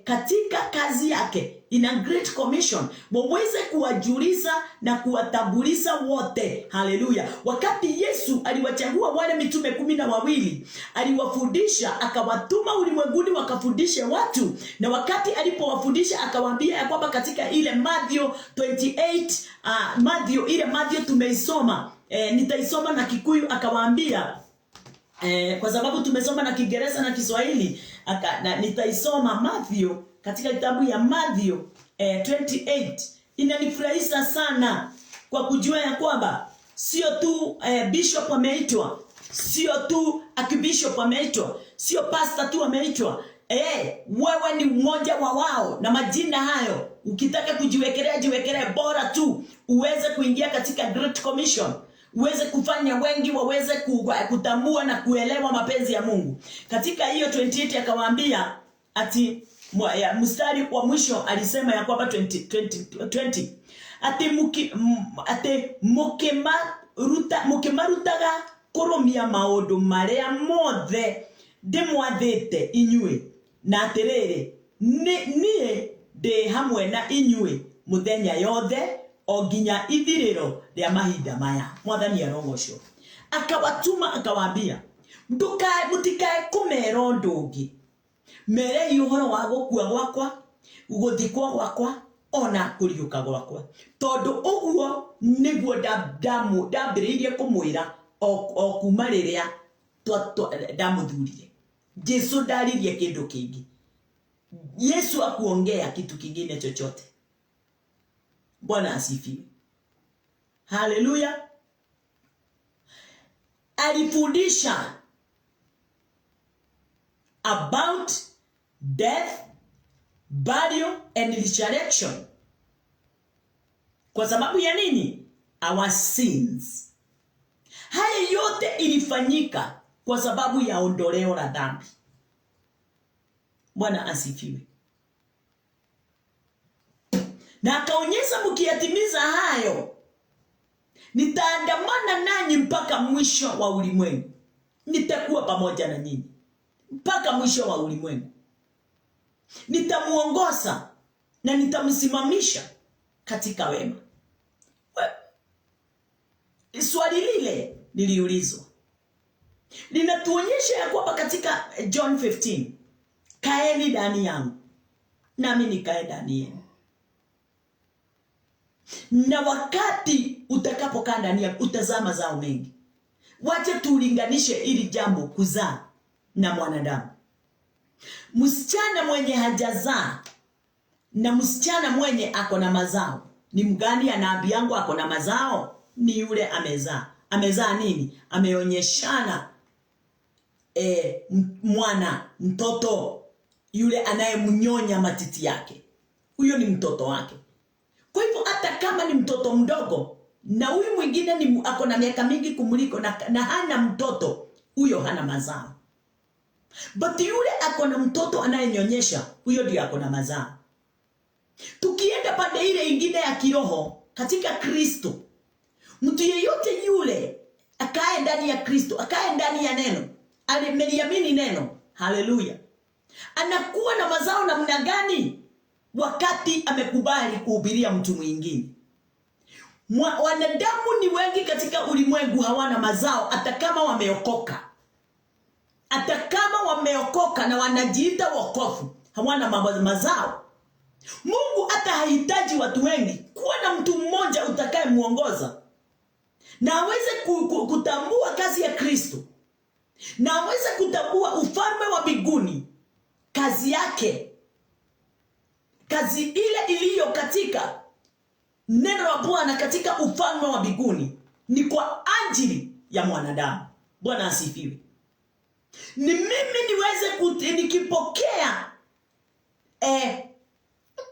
katika kazi yake in a great commission, waweze kuwajulisha na kuwatambulisha wote. Haleluya. Wakati Yesu aliwachagua wale mitume 12, aliwafundisha, akawatuma ulimwenguni wakafundishe watu. Na wakati alipowafundisha akawaambia ya kwamba katika ile Matthew 28, Matthew tumeisoma, nitaisoma na Kikuyu, akawaambia kwa sababu tumesoma na Kiingereza na Kiswahili, nitaisoma Matthew, katika kitabu ya Matthew 28. Inanifurahisha sana kwa kujua ya kwamba sio tu bishop ameitwa, sio tu archbishop ameitwa, sio pastor tu ameitwa. Wewe ni mmoja wa wao, na majina hayo ukitaka kujiwekelea, jiwekelea, bora tu uweze kuingia katika Great Commission, uweze kufanya wengi waweze kutambua na kuelewa mapenzi ya Mungu. Katika hiyo 28 akawaambia ati mstari wa mwisho alisema ya kwamba 20 ati mukimarutaga kurumia maundu maria mothe ndimwathite inyue, na atiriri nie ndi hamwe na inyue muthenya yothe o nginya ithiriro rĩa mahinda maya. Mwathani arogocwo. Akawatuma akawaambia, mutikae kumera ũndũ ũngĩ, merei ũhoro wa gũkua gwakwa, gũthikwo gwakwa, ona kũriũka gwakwa. Tondũ ũguo nĩguo ndambĩrĩirie kũmwĩra o kuma rĩrĩa ndamũthurire. Yesu ndaririe kĩndũ kĩngĩ. Yesu akuongea kitu kingine chochote. Bwana asifiwe. Haleluya. Alifundisha about death, burial and resurrection. Kwa sababu ya nini? Our sins. Haya yote ilifanyika kwa sababu ya ondoleo la dhambi. Bwana asifiwe. Na akaonyesha mkiyatimiza hayo, nitaandamana nanyi mpaka mwisho wa ulimwengu. Nitakuwa pamoja na nyinyi mpaka mwisho wa ulimwengu. Nitamuongoza na nitamsimamisha katika wema. Swali lile niliulizwa linatuonyesha ya kwamba katika John 15, kaeni ndani yangu nami nikae ndani yenu. Na wakati utakapokaa ndani yangu utazaa mazao mengi. Wacha tulinganishe ili jambo kuzaa na mwanadamu. Msichana mwenye hajazaa na msichana mwenye ako na mazao, ni mgani anaambiangu ako na mazao? Ni yule amezaa. Amezaa nini? Ameonyeshana mtoto yule anayemnyonya matiti yake. Huyo ni mtoto wake. Kwa hivyo hata kama ni mtoto mdogo na huyu mwingine ni ako na miaka mingi kumuliko na hana mtoto, huyo hana mazao. But yule ako na mtoto anayenyonyesha, huyo ndiye ako na mazao. Tukienda pande ile ingine ya kiroho katika Kristo, mtu yeyote yule akae ndani ya Kristo, akae ndani ya neno, ameliamini neno, haleluya, anakuwa na mazao namna gani? Wakati amekubali kuhubiria mtu mwingine. Wanadamu ni wengi katika ulimwengu hawana mazao hata kama wameokoka. hata kama wameokoka na wanajiita wokovu, hawana mazao. Mungu hata hahitaji watu wengi. Kuwa na mtu mmoja utakaye muongoza na aweze kutambua kazi ya Kristo, na aweze kutambua ufalme wa mbinguni, kazi yake, kazi ile iliyo katika neno la Bwana katika ufalme wa mbinguni ni kwa ajili ya mwanadamu. Bwana asifiwe. Ni mimi niweze nikipokea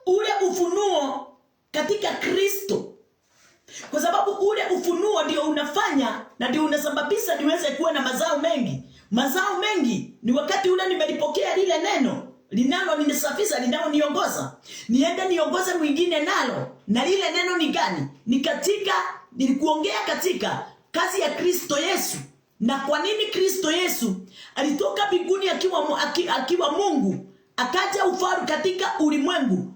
ule ufunuo katika Kristo, kwa sababu ule ufunuo ndio unafanya na ndio unasababisha niweze kuwa na mazao mengi. Mazao mengi ni wakati ule nimelipokea lile neno linalo ninisafisha, linalo niongoza niende niongoze mwingine nalo. Na lile neno ni gani? Ni kuongea katika kazi ya Kristo Yesu. Na kwa nini Kristo Yesu alitoka mbinguni akiwa Mungu, akaja ufalme katika ulimwengu,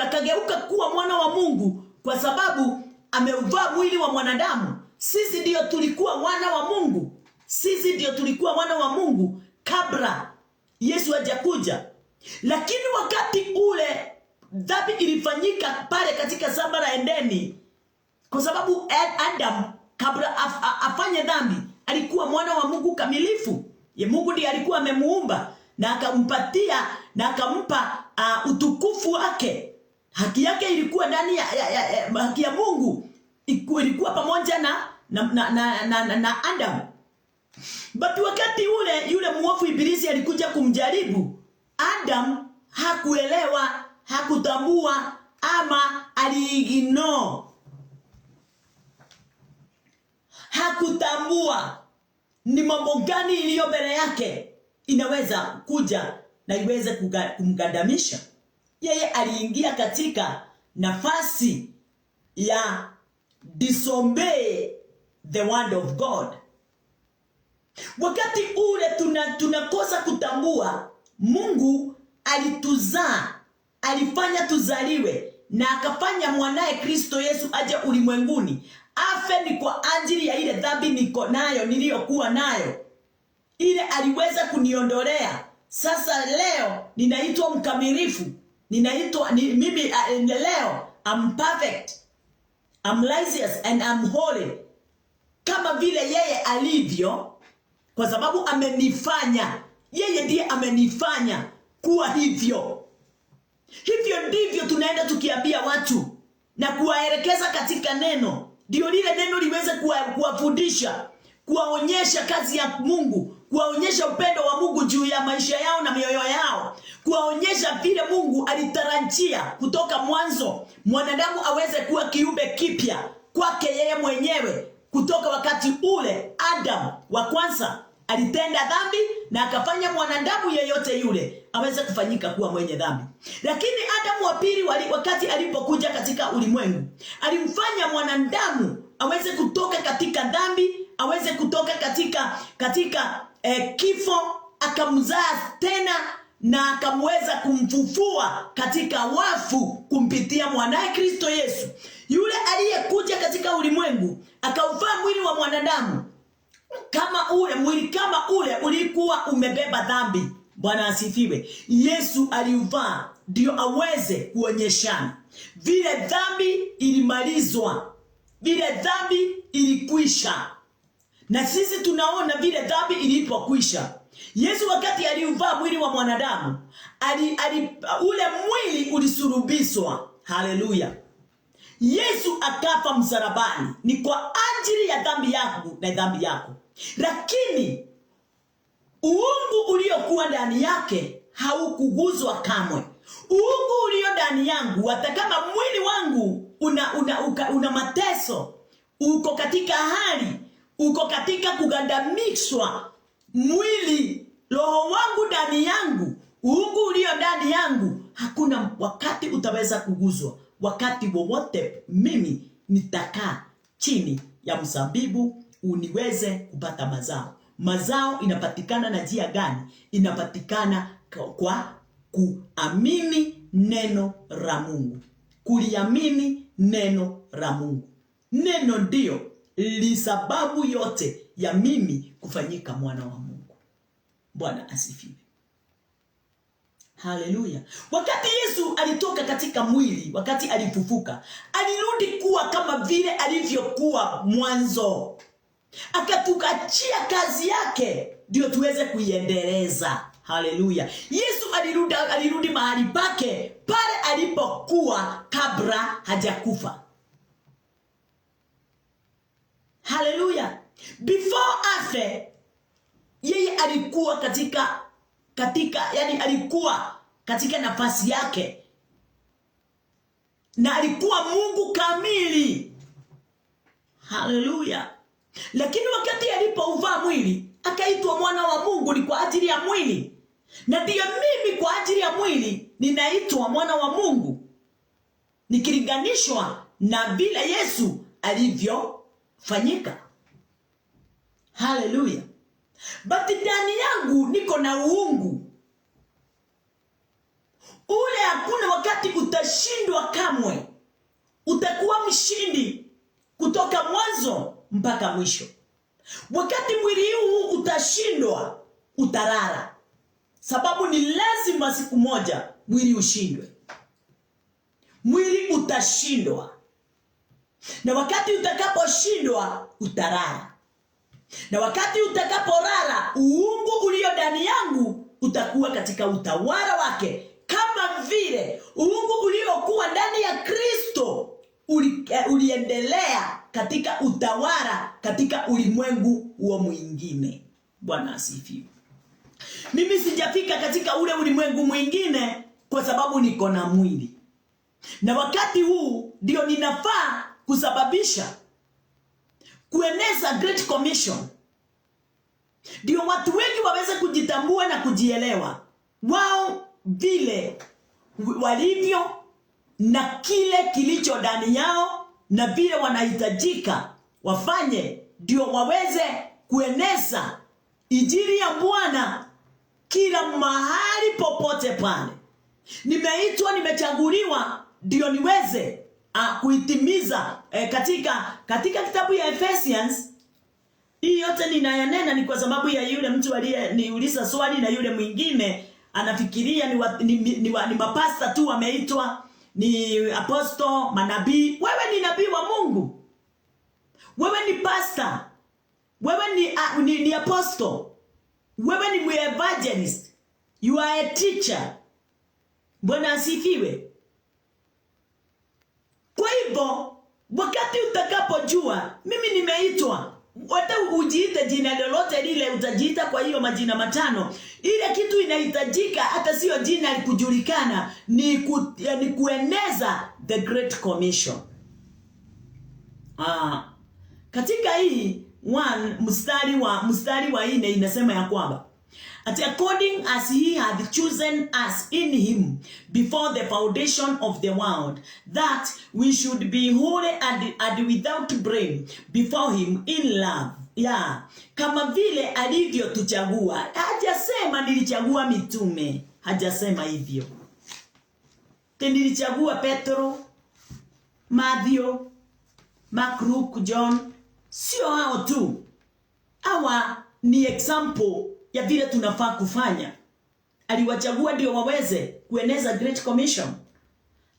akageuka kuwa mwana wa Mungu? Kwa sababu ameuvaa mwili wa mwanadamu. Sisi ndio tulikuwa wana wa Mungu. Sisi ndio tulikuwa wana wa Mungu kabla Yesu hajakuja. Lakini wakati ule dhambi ilifanyika pale katika shamba la Edeni, kwa sababu Adam kabla afanye dhambi alikuwa mwana wa Mungu kamilifu. Mungu ndiye alikuwa amemuumba na akampatia na akampa utukufu wake. Haki yake ilikuwa ndani ya haki ya Mungu ilikuwa pamoja na Adam. But wakati ule yule mwovu ibilisi alikuja kumjaribu Adam, hakuelewa, hakutambua, ama aliignore. Hakutambua ni mambo gani iliyo mbele yake inaweza kuja na iweze kumgandamisha. Yeye aliingia katika nafasi ya disobey the word of God. Wakati ule tunakosa kutambua Mungu alituzaa, alifanya tuzaliwe na akafanya mwanae Kristo Yesu aje ulimwenguni afe ni kwa ajili ya ile dhambi niliyokuwa nayo. Ile aliweza kuniondolea. Sasa leo ninaitwa mkamilifu. Mimi leo I'm perfect, I'm righteous and I'm holy, kama vile yeye alivyo, kwa sababu amenifanya. Yeye ndiye amenifanya kuwa hivyo. Hivyo ndivyo tunaenda tukiambia watu na kuwaelekeza katika neno. Ndio lile neno liweze kuwafundisha, kuwaonyesha kazi ya Mungu, kuwaonyesha upendo wa Mungu juu ya maisha yao na mioyo yao, kuwaonyesha vile Mungu alitarajia kutoka mwanzo mwanadamu aweze kuwa kiumbe kipya kwake yeye mwenyewe. Kutoka wakati ule Adam wa kwanza alitenda dhambi na akafanya mwanadamu yeyote yule aweze kufanyika kuwa mwenye dhambi. Lakini Adam wa pili wakati alipokuja katika ulimwengu, alimfanya mwanadamu aweze kutoka katika dhambi, aweze kutoka katika kifo, akamzaa tena na akamweza kumfufua katika wafu kumpitia mwanae Kristo Yesu. Yule aliyekuja katika ulimwengu akauvaa mwili wa mwanadamu. Mwili kama ule ulikuwa umebeba dhambi. Bwana asifiwe. Yesu aliuvaa ndio aweze kuonyeshana vile dhambi ilimalizwa, vile dhambi ilikwisha. Na sisi tunaona vile dhambi ilipokwisha. Yesu wakati aliuvaa mwili wa mwanadamu, ule mwili ulisulubishwa. Haleluya. Yesu akafa msalabani ni kwa ajili ya dhambi yangu na dhambi yako. Lakini uungu uliokuwa ndani yake haukuguzwa kamwe. Uungu ulio ndani yangu, hata kama mwili wangu una mateso, uko katika hali, uko katika kugandamishwa mwili, roho wangu ndani yangu, uungu ulio ndani yangu, hakuna wakati utaweza kuguzwa. Wakati wowote mimi nitakaa chini ya mzabibu uniweze kupata mazao. Mazao inapatikana na njia gani? Inapatikana kwa kuamini neno la Mungu. Kuliamini neno la Mungu. Neno ndio li sababu yote ya mimi kufanyika mwana wa Mungu. Bwana asifiwe. Haleluya. Wakati Yesu alitoka katika mwili, wakati alifufuka, alirudi kuwa kama vile alivyokuwa mwanzo. Akatukachia kazi yake ndio tuweze kuiendeleza. Haleluya. Yesu alirudi mahali pake pale alipokuwa kabla hajakufa. Haleluya. Before afe, yeye alikuwa katika alikuwa katika nafasi yake, na alikuwa Mungu kamili. Haleluya. Lakini wakati alipouvaa mwili, akaitwa mwana wa Mungu. Ni kwa ajili ya mwili, na ndiyo mimi kwa ajili ya mwili ninaitwa mwana wa Mungu, nikilinganishwa na vile Yesu alivyofanyika. Haleluya. But ndani yangu niko na uungu ule. Hakuna wakati utashindwa kamwe. Utakuwa mshindi kutoka mwanzo mpaka mwisho. Wakati mwili huu utashindwa, utalala, sababu ni lazima siku moja mwili ushindwe. Mwili utashindwa, na wakati utakaposhindwa utalala. Na wakati utakapolala, uungu ulio ndani yangu utakuwa katika utawala wake, kama vile uungu uliokuwa ndani ya Kristo uliendelea katika utawala katika ulimwengu huo mwingine. Bwana asifiwe. Mimi sijafika katika ule ulimwengu mwingine kwa sababu niko na mwili, na wakati huu ndio ninafaa kusababisha kueneza Great Commission, ndio watu wengi waweze kujitambua na kujielewa wao vile walivyo na kile kilicho ndani yao na vile wanahitajika wafanye, ndio waweze kueneza injili ya Bwana kila mahali popote pale. Nimeitwa, nimechaguliwa ndio niweze kuitimiza katika kitabu ya Ephesians. Hii yote ninayanena ni kwa sababu ya yule mtu aliyeniuliza swali, na yule mwingine anafikiria ni mapasta tu wameitwa, ni apostle, manabii. Wewe ni nabii wa Mungu, wewe ni pastor, wewe ni apostle, wewe ni evangelist, you are a teacher. Bwana asifiwe. Kwa hivyo wakati utakapojua mimi nimeitwa, hata ujiite jina lolote lile utajiita kwa hiyo majina matano, ile kitu inahitajika hata sio jina likujulikana, ni kueneza the Great Commission. Katika hii mstari wa 4 inasema ya kwamba according as he had chosen us in him before the foundation of the world, that we should be holy and without blame before him in love. Kama vile alivyotuchagua. Hajasema nilichagua mitume, hajasema hivyo. Nilichagua Petro, Matthew, Mark, Luke, John. Sio hao tu. Hawa ni example ya vile tunafaa kufanya. Aliwachagua ndio waweze kueneza Great Commission.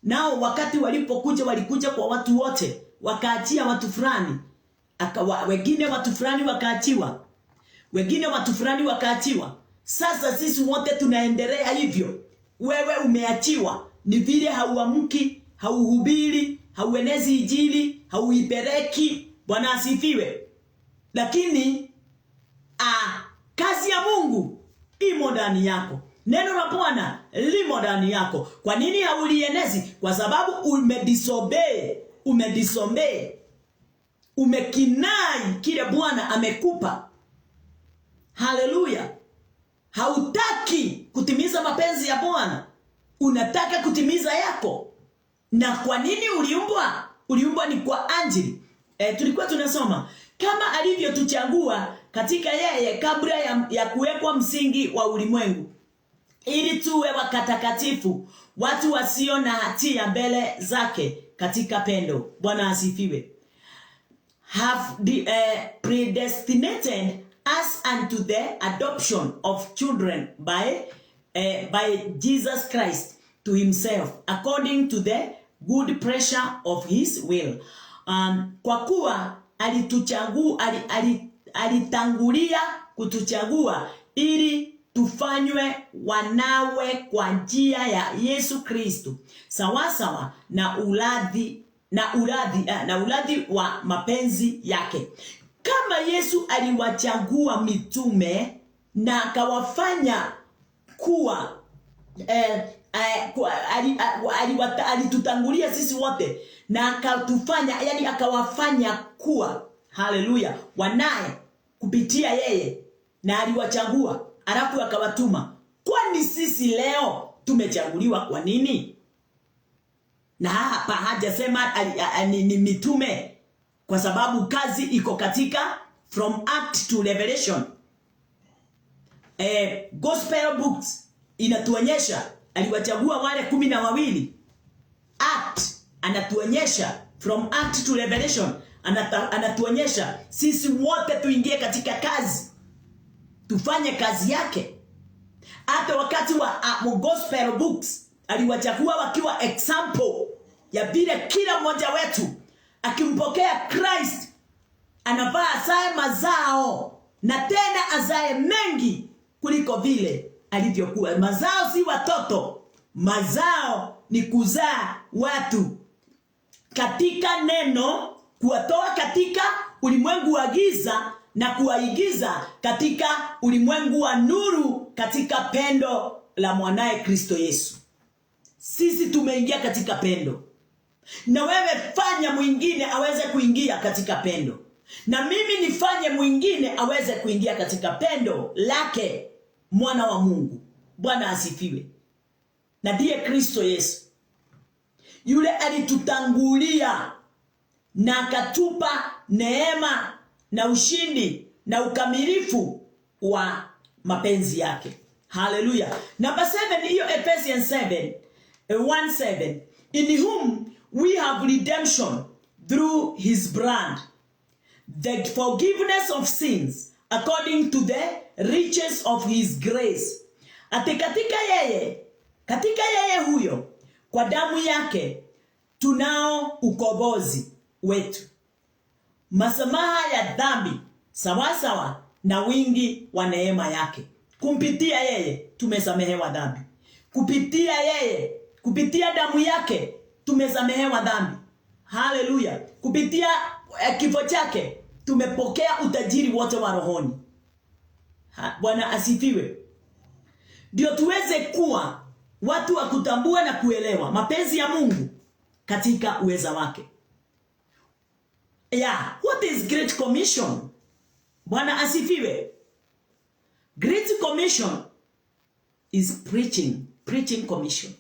Nao wakati walipokuja, walikuja kwa watu wote, wakaachia watu fulani, wengine watu fulani wakaachiwa, wengine watu fulani wakaachiwa. Sasa sisi wote tunaendelea hivyo. Wewe umeachiwa, ni vile hauamki, hauhubiri, hauenezi injili, hauipeleki. Bwana asifiwe. Lakini kazi ya Mungu imo ndani yako. Neno la Bwana limo ndani yako. Kwa nini haulienezi? Kwa sababu umedisobey. Umekinai kile Bwana amekupa. Haleluya. Hautaki kutimiza mapenzi ya Bwana, unataka kutimiza yako. Na kwa nini uliumbwa? Uliumbwa ni kwa ajili. Tulikuwa tunasoma kama alivyotuchagua katika yeye kabla ya kuwekwa msingi wa ulimwengu, ili tuwe wakatakatifu, watu wasio na hatia mbele zake katika pendo. Bwana asifiwe. Have predestinated us unto the adoption of children by Jesus Christ to himself, according to the good pleasure of his will. Kwa kuwa alitangulia kutuchagua ili tufanywe wanawe kwa njia ya Yesu Kristo, sawasawa na uradhi wa mapenzi yake. Kama Yesu aliwachagua mitume na akawafanya kuwa alitutangulia sisi wote na akatufanya, yani akawafanya kuwa, haleluya, wanaye kupitia yeye, na aliwachagua alafu akawatuma. Kwani sisi leo tumechaguliwa kwa nini? Na hapa hajasema ni mitume, kwa sababu kazi iko katika from Act to Revelation. Gospel books inatuonyesha aliwachagua wale 12. Act anatuonyesha from Act to Revelation, anatuonyesha sisi wote tuingie katika kazi, tufanye kazi yake. Hata wakati wa gospel books aliwachagua wakiwa example ya vile kila mmoja wetu akimpokea Christ anafaa azae mazao, na tena azae mengi kuliko vile alivyokuwa. Mazao si watoto, mazao ni kuzaa watu katika neno, kuwatoa katika ulimwengu wa giza na kuwaigiza katika ulimwengu wa nuru, katika pendo la mwanae Kristo Yesu. Sisi tumeingia katika pendo, na wewe fanya mwingine aweze kuingia katika pendo, na mimi nifanye mwingine aweze kuingia katika pendo lake mwana wa Mungu. Bwana asifiwe. Na ndiye Kristo Yesu, yule alitutangulia na akatupa neema na ushindi na ukamilifu wa mapenzi yake. Haleluya. Number 7, hiyo Ephesians 7:1-7. In whom we have redemption through his blood, the forgiveness of sins, according to the riches of his grace. Ati katika yeye huyo, kwa damu yake tunao ukombozi wetu, masamaha ya dhambi, sawasawa na wingi wa neema yake. Kumpitia yeye tumesamehewa dhambi. Kupitia yeye, kupitia damu yake tumesamehewa dhambi. Haleluya. Kupitia kifo chake tumepokea utajiri wote wa rohoni. Bwana asifiwe. Ndio tuweze kuwa watu wa kutambua na kuelewa mapenzi ya Mungu katika uweza wake. What is Great Commission? Bwana asifiwe. Great Commission is preaching commission.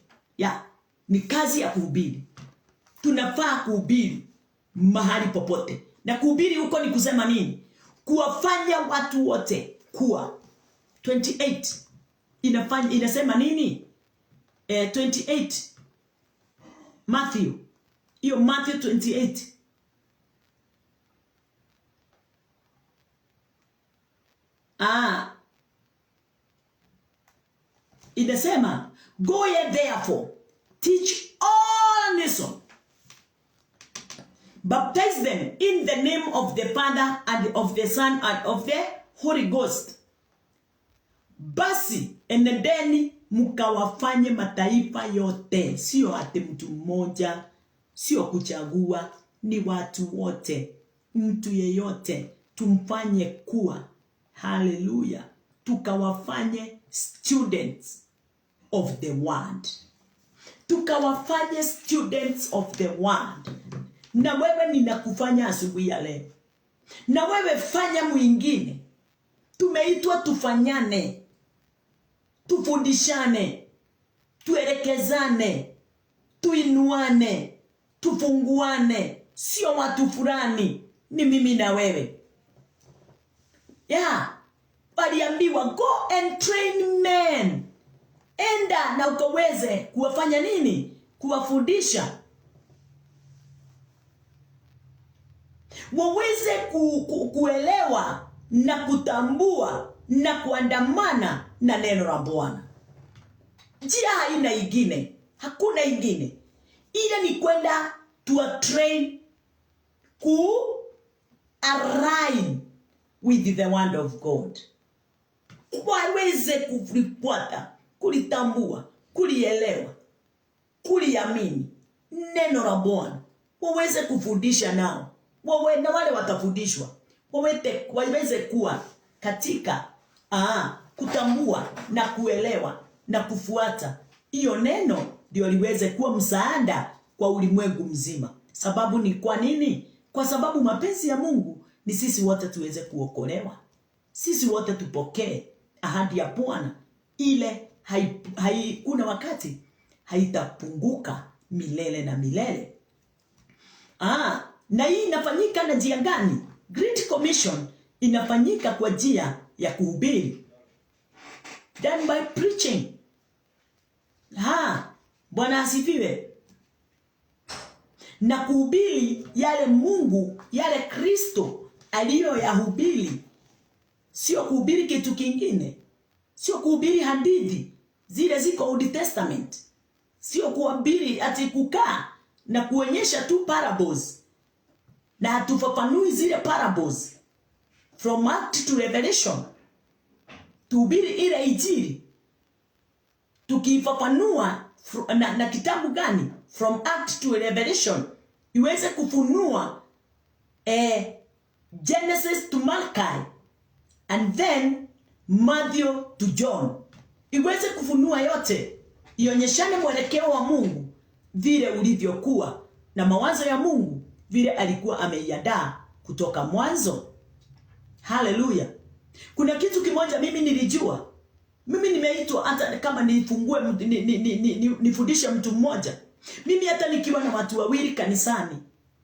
Ni kazi ya kuhubiri. Tunafaa kuhubiri mahali popote. Na kuhubiri huko ni kusema nini? Kuwafanya watu wote kuwa. 28 inasema nini? 28 Matthew. Hiyo Matthew 28. Inasema, go ye therefore, teach all nations, baptize them in the name of the Father and of the Son and of the Holy Ghost. Basi enendeni mkawafanye mataifa yote. Sio ati mtu mmoja, sio kuchagua, ni watu wote. Mtu yeyote tumfanye kuwa, haleluya, tukawafanye students of the word. Tukawafanye students of the word. Na wewe ninakufanya asubuhi ya leo. Na wewe fanya mwingine. Tumeitwa tufanyane, tufundishane, tuelekezane, tuinuane, tufunguane. Sio watu fulani, ni mimi na wewe. Waliambiwa go and train men. Enda na ukaweze kuwafanya nini? Kuwafundisha. Waweze kuelewa na kutambua na kuandamana na neno la Bwana. Njia haina ingine, hakuna ingine. Ile ni kwenda to a train ku align with the word of God. Waweze kulifuata, kulitambua, kulielewa, kuliamini neno la Bwana. Waweze kufundisha nao. Na wale watafundishwa. Waweze kuwa katika kutambua na kuelewa na kufuata. Hiyo neno ndio liweze kuwa msaada kwa ulimwengu mzima. Sababu ni kwa nini? Kwa sababu mapenzi ya Mungu ni sisi wote tuweze kuokolewa. Sisi wote tupokee ahadi ya Bwana. Ile kuna wakati haitapunguka milele na milele. Na hii inafanyika na njia gani? Great Commission inafanyika kwa njia ya kuhubiri. Done by preaching. Bwana asifiwe. Na kuhubiri yale Mungu, yale Kristo aliyoyahubiri. Sio kuhubiri kitu kingine. Sio kuhubiri hadithi zile ziko Old Testament. Sio kuhubiri ati kukaa na kuonyesha tu parables. Na hatufafanui zile parables from Act to Revelation. Tuhubiri ile Injili. Tukifafanua na kitabu gani? From Act to Revelation. Iweze kufunua Genesis to Malachi. And then Matthew to John. Iweze kufunua yote. Ionyeshane mwelekeo wa Mungu vile ulivyokuwa na mawazo ya Mungu vile alikuwa ameiandaa kutoka mwanzo. Haleluya. Kuna kitu kimoja mimi nilijua. Mimi nimeitwa hata kama nifungue nifundishe mtu mmoja. Mimi hata nikiwa na watu wawili kanisani,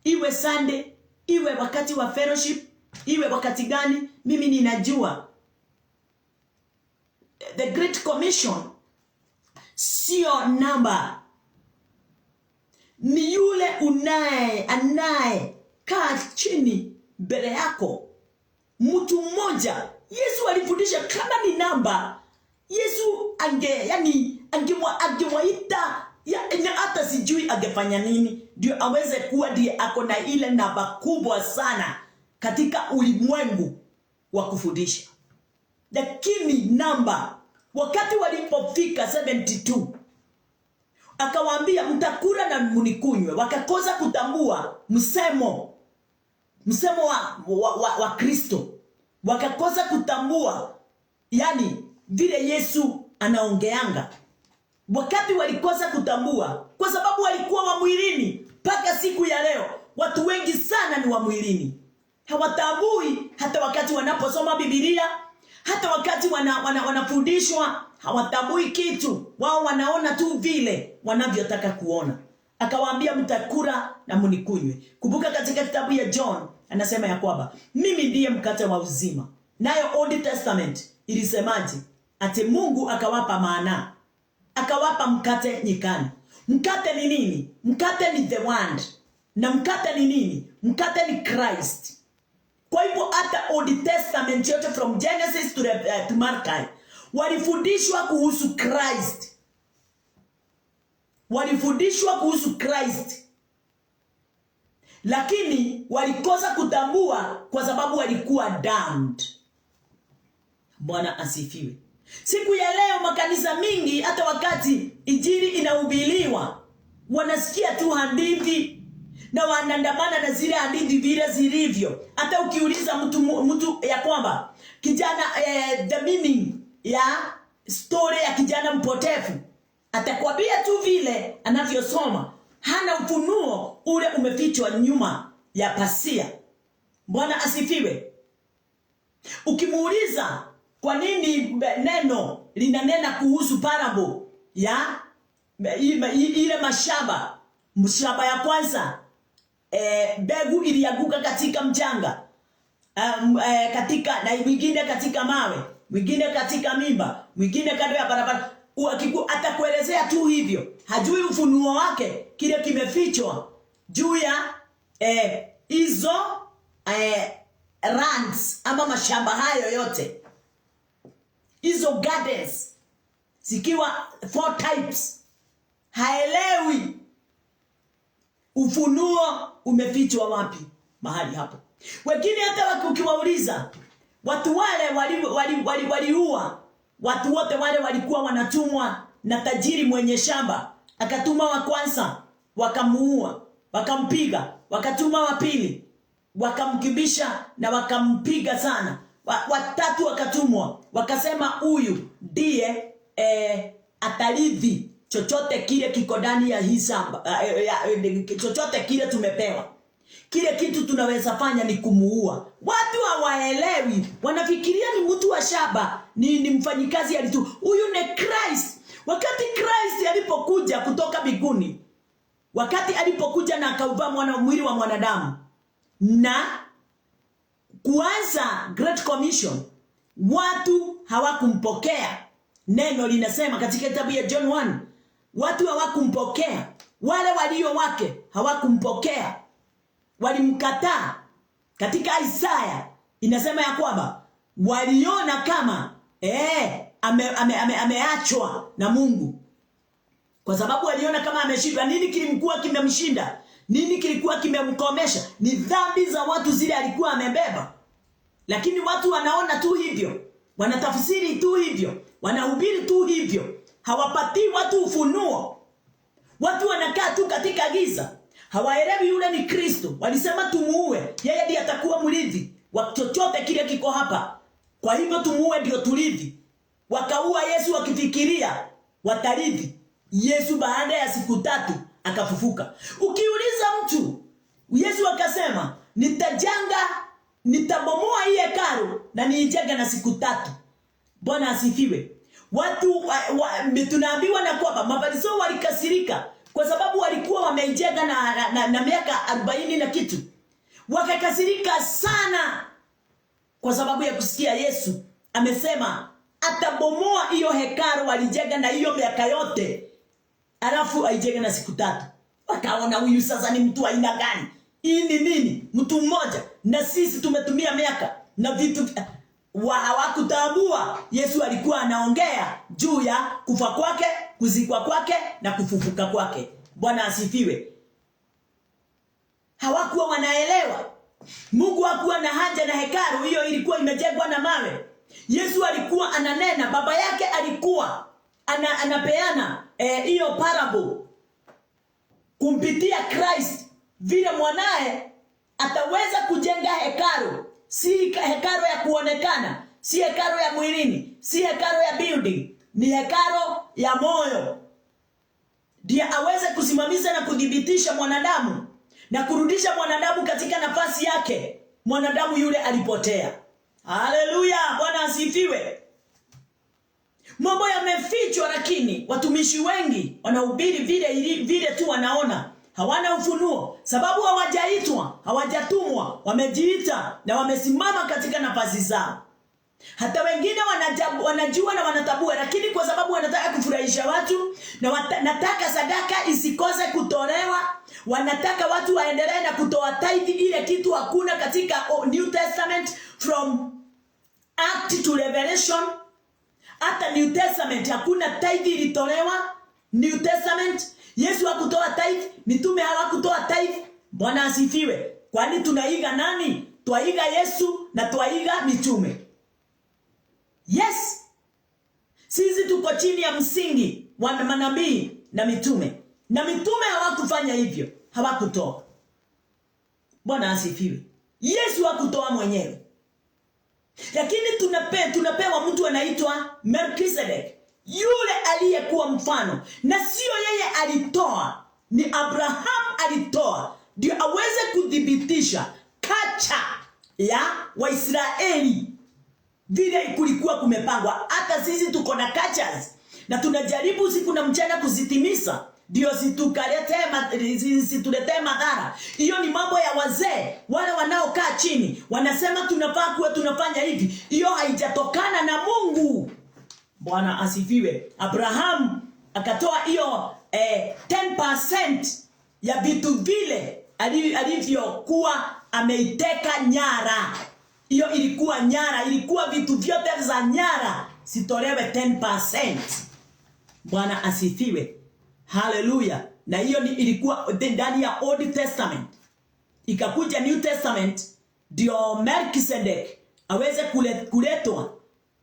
iwe Sunday, iwe wakati wa fellowship, iwe wakati gani, mimi ninajua the Great Commission sio namba. Ni yule anaye kaa chini mbele yako. Mtu mmoja. Yesu alifundisha kama ni namba. Yesu angewaita hata sijui angefanya nini ndio aweze kuwa ndiye ako na ile namba kubwa sana katika ulimwengu wa kufundisha. Lakini namba, wakati walipofika 72, akawaambia mtakula na mnikunywe. Wakakosa kutambua msemo wa Kristo. Wakakosa kutambua yani vile Yesu anaongeanga. Wakati walikosa kutambua, kwa sababu walikuwa wa mwilini. Mpaka siku ya leo watu wengi sana ni wa mwilini. Hawatambui hata wakati wanaposoma Biblia, hata wakati wanafundishwa, hawatambui kitu. Wao wanaona tu vile wanavyotaka kuona. Akawaambia mtakula na mnikunywe. Kumbuka katika kitabu ya John anasema ya kwamba mimi ndiye mkate wa uzima. Nayo Old Testament ilisemaje? Ati Mungu akawapa maana. Akawapa mkate nyikani. Mkate ni nini? Mkate ni the word. Na mkate ni nini? Mkate ni Christ. Kwa hivyo hata Old Testament yote from Genesis to Malachi walifundishwa kuhusu Christ. Walifundishwa kuhusu Christ. Lakini walikosa kutambua kwa sababu walikuwa damned. Bwana asifiwe. Siku ya leo makanisa mingi hata wakati injili inahubiriwa wanasikia tu hadithi na wanaandamana na zile hadithi vile zilivyo. Hata ukiuliza mtu ya kwamba kijana the meaning ya story ya kijana mpotevu, atakwambia tu vile anavyosoma. Hana ufunuo ule umefichwa nyuma ya pasia. Bwana asifiwe. Ukimuuliza kwa nini neno linanena kuhusu parable ya ile mashamba. Mshamba ya kwanza mbegu ilianguka katika mchanga. Na mwingine katika mawe, mwingine katika mimba, mwingine kando ya barabara. Atakuelezea tu hivyo. Hajui ufunuo wake kile kimefichwa juu ya hizo lands ama mashamba hayo yote, hizo gardens zikiwa 4 types, haelewi ufunuo umefichwa wapi mahali hapo. Wengine hata ukiwauliza, watu wale waliua watu wote wale walikuwa wanatumwa na tajiri mwenye shamba. Akatuma wa kwanza, wakamuua, wakampiga. Wakatuma wa pili, wakamkibisha na wakampiga sana. Watatu wakatumwa, wakasema huyu ndiye atarithi chochote kile kiko ndani ya hii shamba, chochote kile tumepewa. Kile kitu tunaweza fanya ni kumuua. Watu hawaelewi, wanafikiria ni mtu wa shamba, ni mfanyikazi alitu. Huyu ni Christ. Wakati Christ alipokuja kutoka mbinguni, wakati alipokuja na akauvaa mwili wa mwanadamu na kuanza Great Commission, watu hawakumpokea. Neno linasema katika kitabu ya John 1, watu hawakumpokea. Wale walio wake hawakumpokea, walimkataa. Katika Isaya inasema ya kwamba waliona kama ameachwa na Mungu, kwa sababu waliona kama ameshindwa. Nini kilimkuwa kimemshinda? Nini kilikuwa kimemkomesha? Ni dhambi za watu zile alikuwa amebeba. Lakini watu wanaona tu hivyo, wanatafsiri tu hivyo, wanahubiri tu hivyo, hawapatii watu ufunuo. Watu wanakaa tu katika giza, hawaelewi yule ni Kristo. Walisema tumuue, yeye ndiye atakuwa mrithi wa chochote kile kiko hapa, kwa hivyo tumuue ndio turithi. Wakaua Yesu wakifikiria watarithi. Yesu baada ya siku 3 akafufuka. Ukiuliza mtu, Yesu akasema nitabomoa hii hekalu na niijenge na siku 3. Bwana asifiwe. Watu tunaambiwa na kwamba Mafarisayo walikasirika kwa sababu walikuwa wameijenga na miaka 40 na kitu. Wakakasirika sana kwa sababu ya kusikia Yesu amesema atabomoa hiyo hekalu walijenga na hiyo miaka yote, alafu aijenge na siku 3. Wakaona huyu sasa ni mtu aina gani? Hii ni nini? Mtu mmoja na sisi tumetumia miaka na vitu. Hawakutambua Yesu alikuwa anaongea juu ya kufa kwake, kuzikwa kwake na kufufuka kwake. Bwana asifiwe. Hawakuwa wanaelewa. Mungu hakuwa na haja na hekalu, hiyo ilikuwa imejengwa na mawe. Yesu alikuwa ananena, baba yake alikuwa anapeana hiyo parable kumpitia Christ, vile mwanae ataweza kujenga hekalu. Si hekalu ya kuonekana, si hekalu ya mwilini, si hekalu ya building, ni hekalu ya moyo. Ndiye aweze kusimamisha na kudhibitisha mwanadamu na kurudisha mwanadamu katika nafasi yake. Mwanadamu yule alipotea. Haleluya, Bwana asifiwe. Mambo yamefichwa, lakini watumishi wengi wanahubiri vile tu wanaona. Hawana ufunuo sababu hawajaitwa, hawajatumwa, wamejiita na wamesimama katika nafasi zao. Hata wengine wanajua na wanatabua, lakini kwa sababu wanataka kufurahisha watu na wanataka sadaka isikose kutolewa, wanataka watu waendelee na kutoa tithe, ile kitu hakuna katika New Testament from Act to Revelation. Hata New Testament hakuna tithe ilitolewa. New Testament Yesu hakutoa tithe, mitume hawakutoa tithe. Bwana asifiwe. Kwani tunaiga nani? Twaiga Yesu na twaiga mitume. Yes. Sisi tuko chini ya msingi wa manabii na mitume. Na mitume hawakufanya hivyo, hawakutoa. Bwana asifiwe. Yesu hakutoa mwenyewe. Lakini tunapewa mtu anaitwa Melchizedek, yule aliyekuwa mfano. Na sio yeye alitoa, ni Abraham alitoa, ndio aweze kudhibitisha kacha ya Waisraeli vile kulikuwa kumepangwa. Hata sisi tuko na kachas na tunajaribu usiku na mchana kuzitimiza, ndio situletee madhara. Hiyo ni mambo ya wazee wale wanaokaa chini wanasema tunafaa kuwa tunafanya hivi. Hiyo haijatokana na Mungu. Bwana asifiwe. Abraham akatoa hiyo 10% ya vitu vile alivyokuwa ameiteka nyara. Hiyo ilikuwa nyara, ilikuwa vitu vyote za nyara sitolewe 10%. Bwana asifiwe. Haleluya. Na hiyo ilikuwa ndani ya Old Testament. Ikakuja New Testament ndio Melchizedek aweze kuletwa,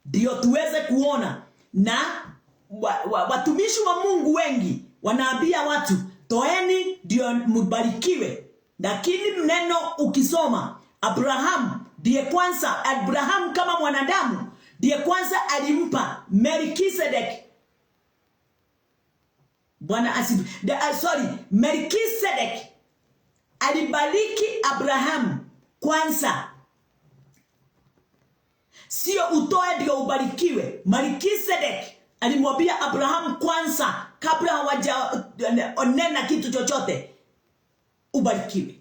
ndio tuweze kuona. Na watumishi wa Mungu wengi wanaambia watu toeni ndio mbarikiwe. Lakini neno ukisoma Abraham kama mwanadamu ndiye kwanza alimpa Melchizedek. Bwana asifiwe. Melchizedek alibariki Abraham kwanza. Sio utoe ndio ubarikiwe. Melchizedek alimwambia Abraham kwanza, kabla hawajaonena kitu chochote, ubarikiwe.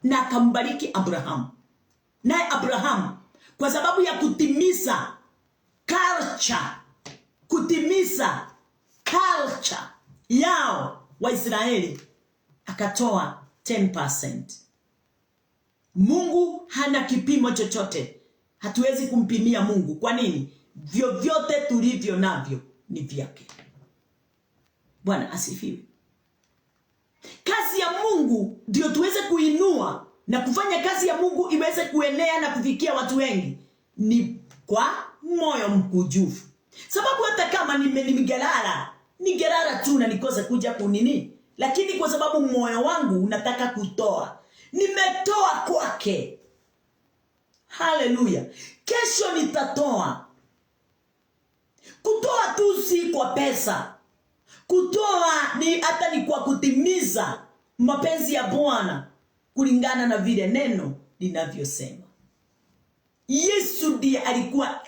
Na akambariki Abraham. Naye Abraham kwa sababu ya kutimiza culture yao Waisraeli, akatoa 10%. Mungu hana kipimo chochote. Hatuwezi kumpimia Mungu. Kwa nini? Vyovyote tulivyo navyo ni vyake. Bwana asifiwe. Kazi ya Mungu ndio tuweze kuinua na kufanya kazi ya Mungu iweze kuenea na kufikia watu wengi, ni kwa moyo mkujufu. Sababu hata kama ni gerara tu na nikose kuja kunini, lakini kwa sababu moyo wangu unataka kutoa, nimetoa kwake. Haleluya. Kesho nitatoa. Kutoa tu si kwa pesa. Kutoa ni hata ni kwa kutimiza mapenzi ya Bwana kulingana na vile neno linavyosema. Yesu ndiye alikuwa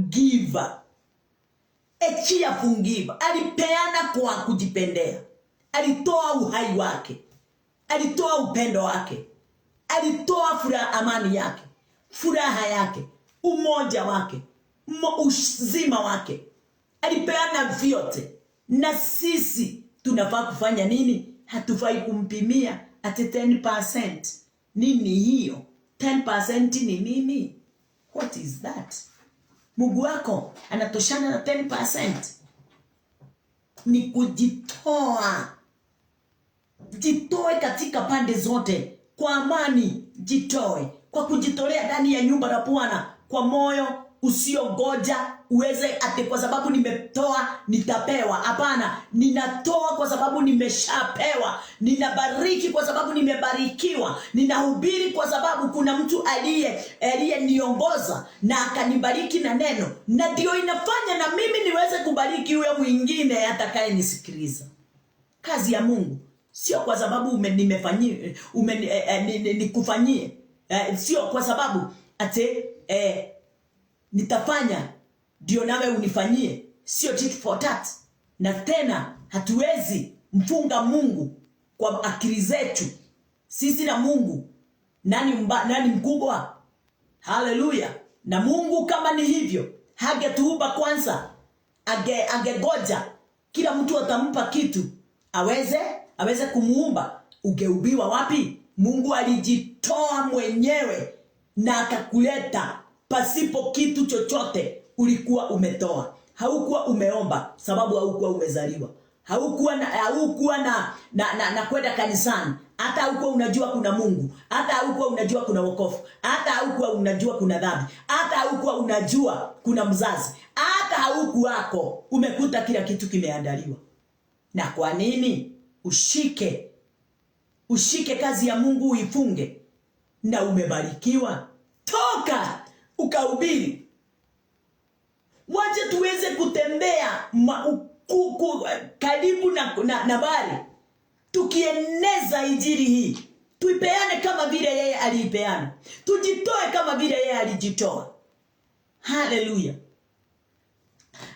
giver. A cheerful giver. Alipeana kwa kujipendea. Alitoa uhai wake. Alitoa upendo wake. Alitoa amani yake. Furaha yake. Umoja wake. Uzima wake. Alipeana vyote. Na sisi tunafaa kufanya nini? Hatufai kumpimia ati 10%. Nini hiyo? 10% ni nini? What is that? Mungu wako anatoshana na 10%. Ni kujitoa. Jitoe katika pande zote. Kwa amani jitoe. Kwa kujitolea ndani ya nyumba la Bwana kwa moyo usiogoja uweze ate kwa sababu nimetoa nitapewa. Hapana, ninatoa kwa sababu nimeshapewa. Ninabariki kwa sababu nimebarikiwa. Ninahubiri kwa sababu kuna mtu aliyeniongoza na akanibariki na neno, na ndio inafanya na mimi niweze kubariki yule mwingine atakayenisikiliza. Kazi ya Mungu sio kwa sababu nikufanyie, sio kwa sababu ate nitafanya ndio nawe unifanyie. Sio tit for tat. Na tena hatuwezi mfunga Mungu kwa akili zetu. Sisi na Mungu nani mkubwa? Haleluya. Na Mungu kama ni hivyo, hagetuumba kwanza, angegoja kila mtu atampa kitu aweze kumuumba. Ungeubiwa wapi? Mungu alijitoa mwenyewe na akakuleta pasipo kitu chochote. Ulikuwa umetoa. Haukuwa umeomba sababu haukuwa umezaliwa. Haukuwa na kwenda kanisani. Hata haukuwa unajua kuna Mungu. Hata haukuwa unajua kuna wokovu. Hata haukuwa unajua kuna dhambi. Hata haukuwa unajua kuna mzazi. Hata haukuwako. Umekuta kila kitu kimeandaliwa. Na kwa nini? Ushike kazi ya Mungu, uifunge. Na umebarikiwa. Toka ukahubiri. Waje tuweze kutembea karibu na bali, tukieneza injili hii. Tuipeane kama vile yeye aliipeana. Tujitoe kama vile yeye alijitoa. Haleluya.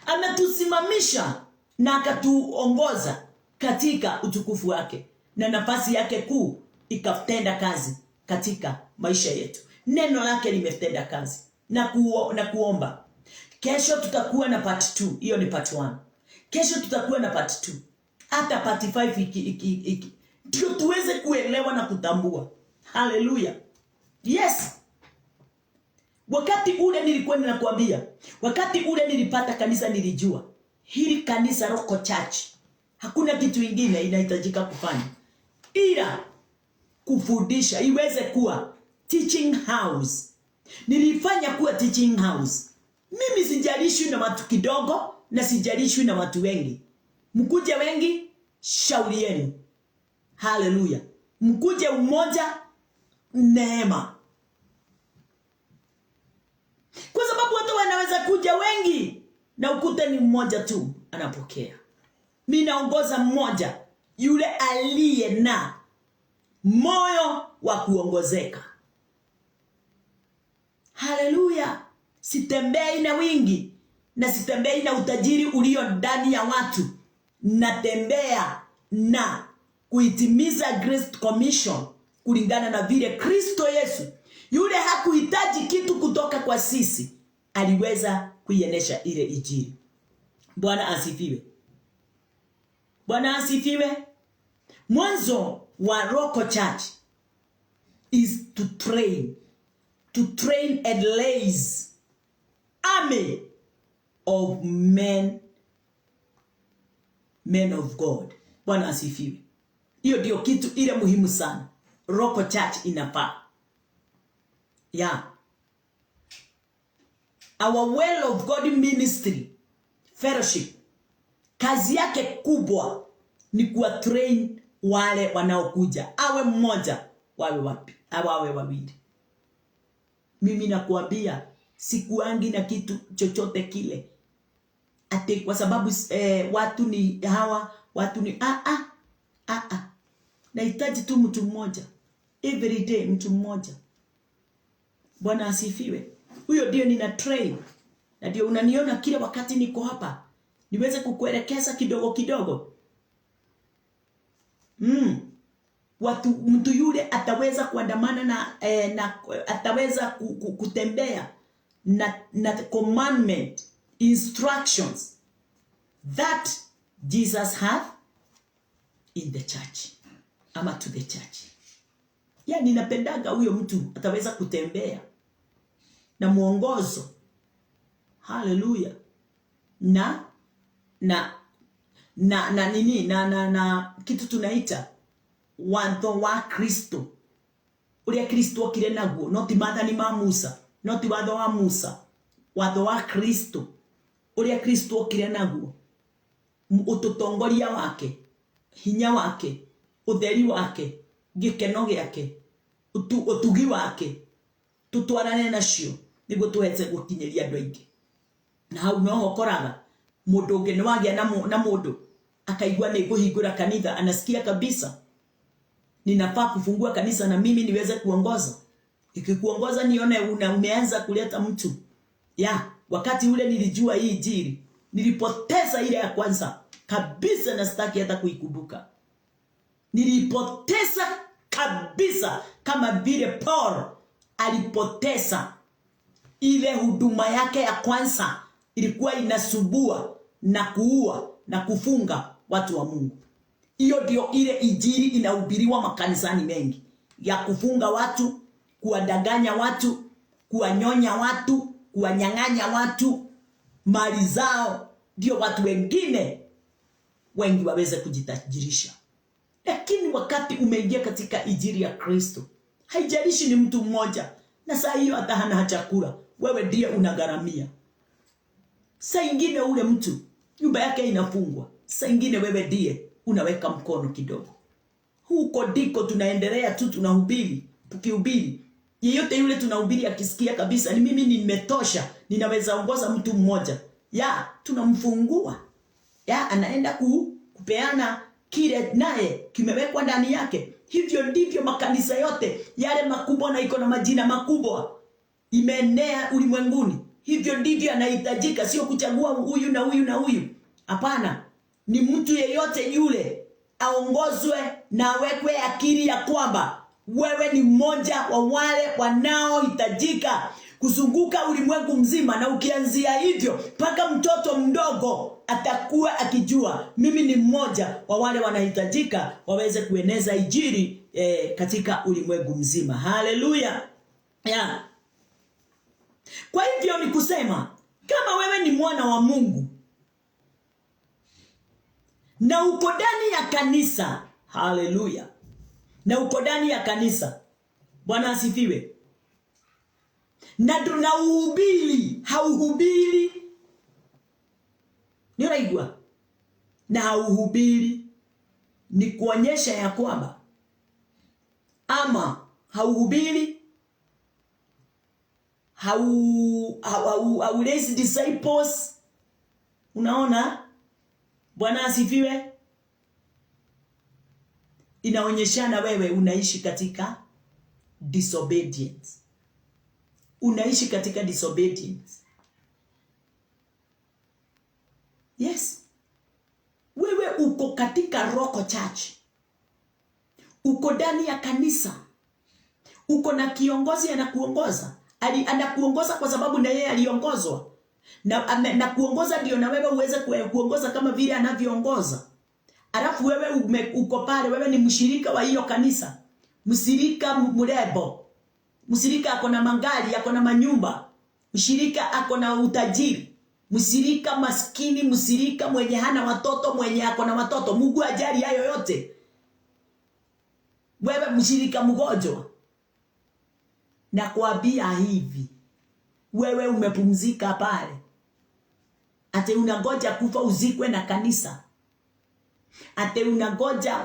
Ametusimamisha na akatuongoza katika utukufu wake, na nafasi yake kuu ikatenda kazi katika maisha yetu. Neno lake limetenda kazi. Na kuomba. Kesho tutakuwa na part 2. Hiyo ni part 1. Kesho tutakuwa na part 2. Hata part 5 ndio tuweze kuelewa na kutambua. Haleluya. Yes. Wakati ule nilikuwa ninakuambia, wakati ule nilipata kanisa, nilijua hili kanisa Roko Church hakuna kitu kingine inahitajika kufanya ila kufundisha, iweze kuwa teaching house. Nilifanya kuwa teaching house. Mimi sijalishwi na watu kidogo na sijalishwi na watu wengi. Mkuje wengi, shauri yenu. Haleluya. Mkuje umoja, neema. Kwa sababu watu wanaweza kuja wengi na ukute ni mmoja tu anapokea. Mimi naongoza mmoja, yule aliye na moyo wa kuongozeka. Haleluya. Sitembei na wingi na sitembei na utajiri ulio ndani ya watu. Natembea na kuitimiza Great Commission kulingana na vile Kristo Yesu, yule hakuhitaji kitu kutoka kwa sisi, aliweza kuienesha ile injili. Bwana asifiwe. Bwana asifiwe. Mwanzo wa Roko Church is to train and raise army of men of God. Bwana asifiwe. Hiyo ndio kitu ile muhimu sana Roko Church inafaa. Our Well of God ministry fellowship, kazi yake kubwa ni kuwa train wale wanaokuja, awe mmoja wawe wapi, awe wawili. Mimi nakuambia sikuangi na kitu chochote kile ate kwa sababu watu ni hawa, watu ni nahitaji tu mtu mmoja every day, mtu mmoja. Bwana asifiwe. Huyo ndio nina train, na ndio unaniona kila wakati niko hapa niweze kukuelekeza kidogo kidogo. Mtu yule ataweza kuandamana na ataweza kutembea na commandment, instructions that Jesus had in the church ama to the church. Ninapendaga huyo mtu ataweza kutembea na muongozo. Haleluya. Na kitu tunaita watho wa Kristo. Ule Kristo akire naguo, not mathani ma Musa, not watho wa Musa. Watho wa Kristo. Ule Kristo akire naguo. Ututongoria wake, hinya wake, utheri wake, gikeno giake, utugi wake, tutwarane nacio niguo tuheze gukinyeria andu aingi. Na hau no hokoraga mundu ungi ni wagia na mundu akaigua ni kuhingura kanitha, anasikia kabisa ninafaa kufungua kanisa na mimi niweze kuongoza. Ikikuongoza nione umeanza kuleta mtu. Wakati ule nilijua hii injili, nilipoteza ile ya kwanza kabisa na sitaki hata kuikumbuka. Nilipoteza kabisa kama vile Paul alipoteza ile huduma yake ya kwanza, ilikuwa inasubua na kuua na kufunga watu wa Mungu. Hiyo ndio ile injili inahubiriwa makanisani mengi, ya kufunga watu, kuwadanganya watu, kuwanyonya watu, kuwanyang'anya watu mali zao, ndio watu wengine wengi waweze kujitajirisha. Lakini wakati umeingia katika injili ya Kristo, haijalishi ni mtu mmoja, na saa hiyo hata hana chakula, wewe ndiye unagharamia. Saa ingine ule mtu nyumba yake inafungwa, saa ingine wewe ndiye unaweka mkono kidogo. Huko ndiko tunaendelea tu, tunahubiri, tukihubiri. Yeyote yule tunahubiri akisikia kabisa ni mimi nimetosha, ninaweza ongoza mtu mmoja, tunamfungua. Anaenda kupeana kile naye kimewekwa ndani yake. Hivyo ndivyo makanisa yote yale makubwa na iko na majina makubwa imeenea ulimwenguni. Hivyo ndivyo anahitajika, sio kuchagua huyu na huyu na huyu. Hapana, ni mtu yeyote yule aongozwe na awekwe akili ya kwamba wewe ni mmoja wa wale wanaohitajika kuzunguka ulimwengu mzima. Na ukianzia hivyo mpaka mtoto mdogo atakuwa akijua mimi ni mmoja wa wale wanahitajika waweze kueneza injili katika ulimwengu mzima. Haleluya. Kwa hivyo ni kusema, kama wewe ni mwana wa Mungu na uko ndani ya kanisa, haleluya, na uko ndani ya kanisa, Bwana asifiwe, na tunauhubiri, hauhubiri, ni unaigua, na hauhubiri, ni kuonyesha ya kwamba ama hauhubiri, raise disciples. Unaona, Bwana asifiwe, inaonyeshana wewe unaishi katika disobedience. Unaishi katika disobedience. Yes. Wewe uko katika Roko Church. Uko ndani ya kanisa. Uko na kiongozi anakuongoza. Anakuongoza kwa sababu na yeye aliongozwa. Na kuongoza ndio na wewe uweze kuongoza kama vile anavyoongoza. Alafu wewe uko pale, wewe ni mshirika wa hiyo kanisa. Mshirika mrebo. Mshirika ako na magari, ako na manyumba. Mshirika ako na utajiri. Mshirika maskini, mshirika mwenye hana watoto, mwenye ako na watoto. Mungu ajali hayo yote. Wewe mshirika mgonjwa. Na kuambia hivi, wewe umepumzika pale. Ate unangoja kufa uzikwe na kanisa. Ate unangoja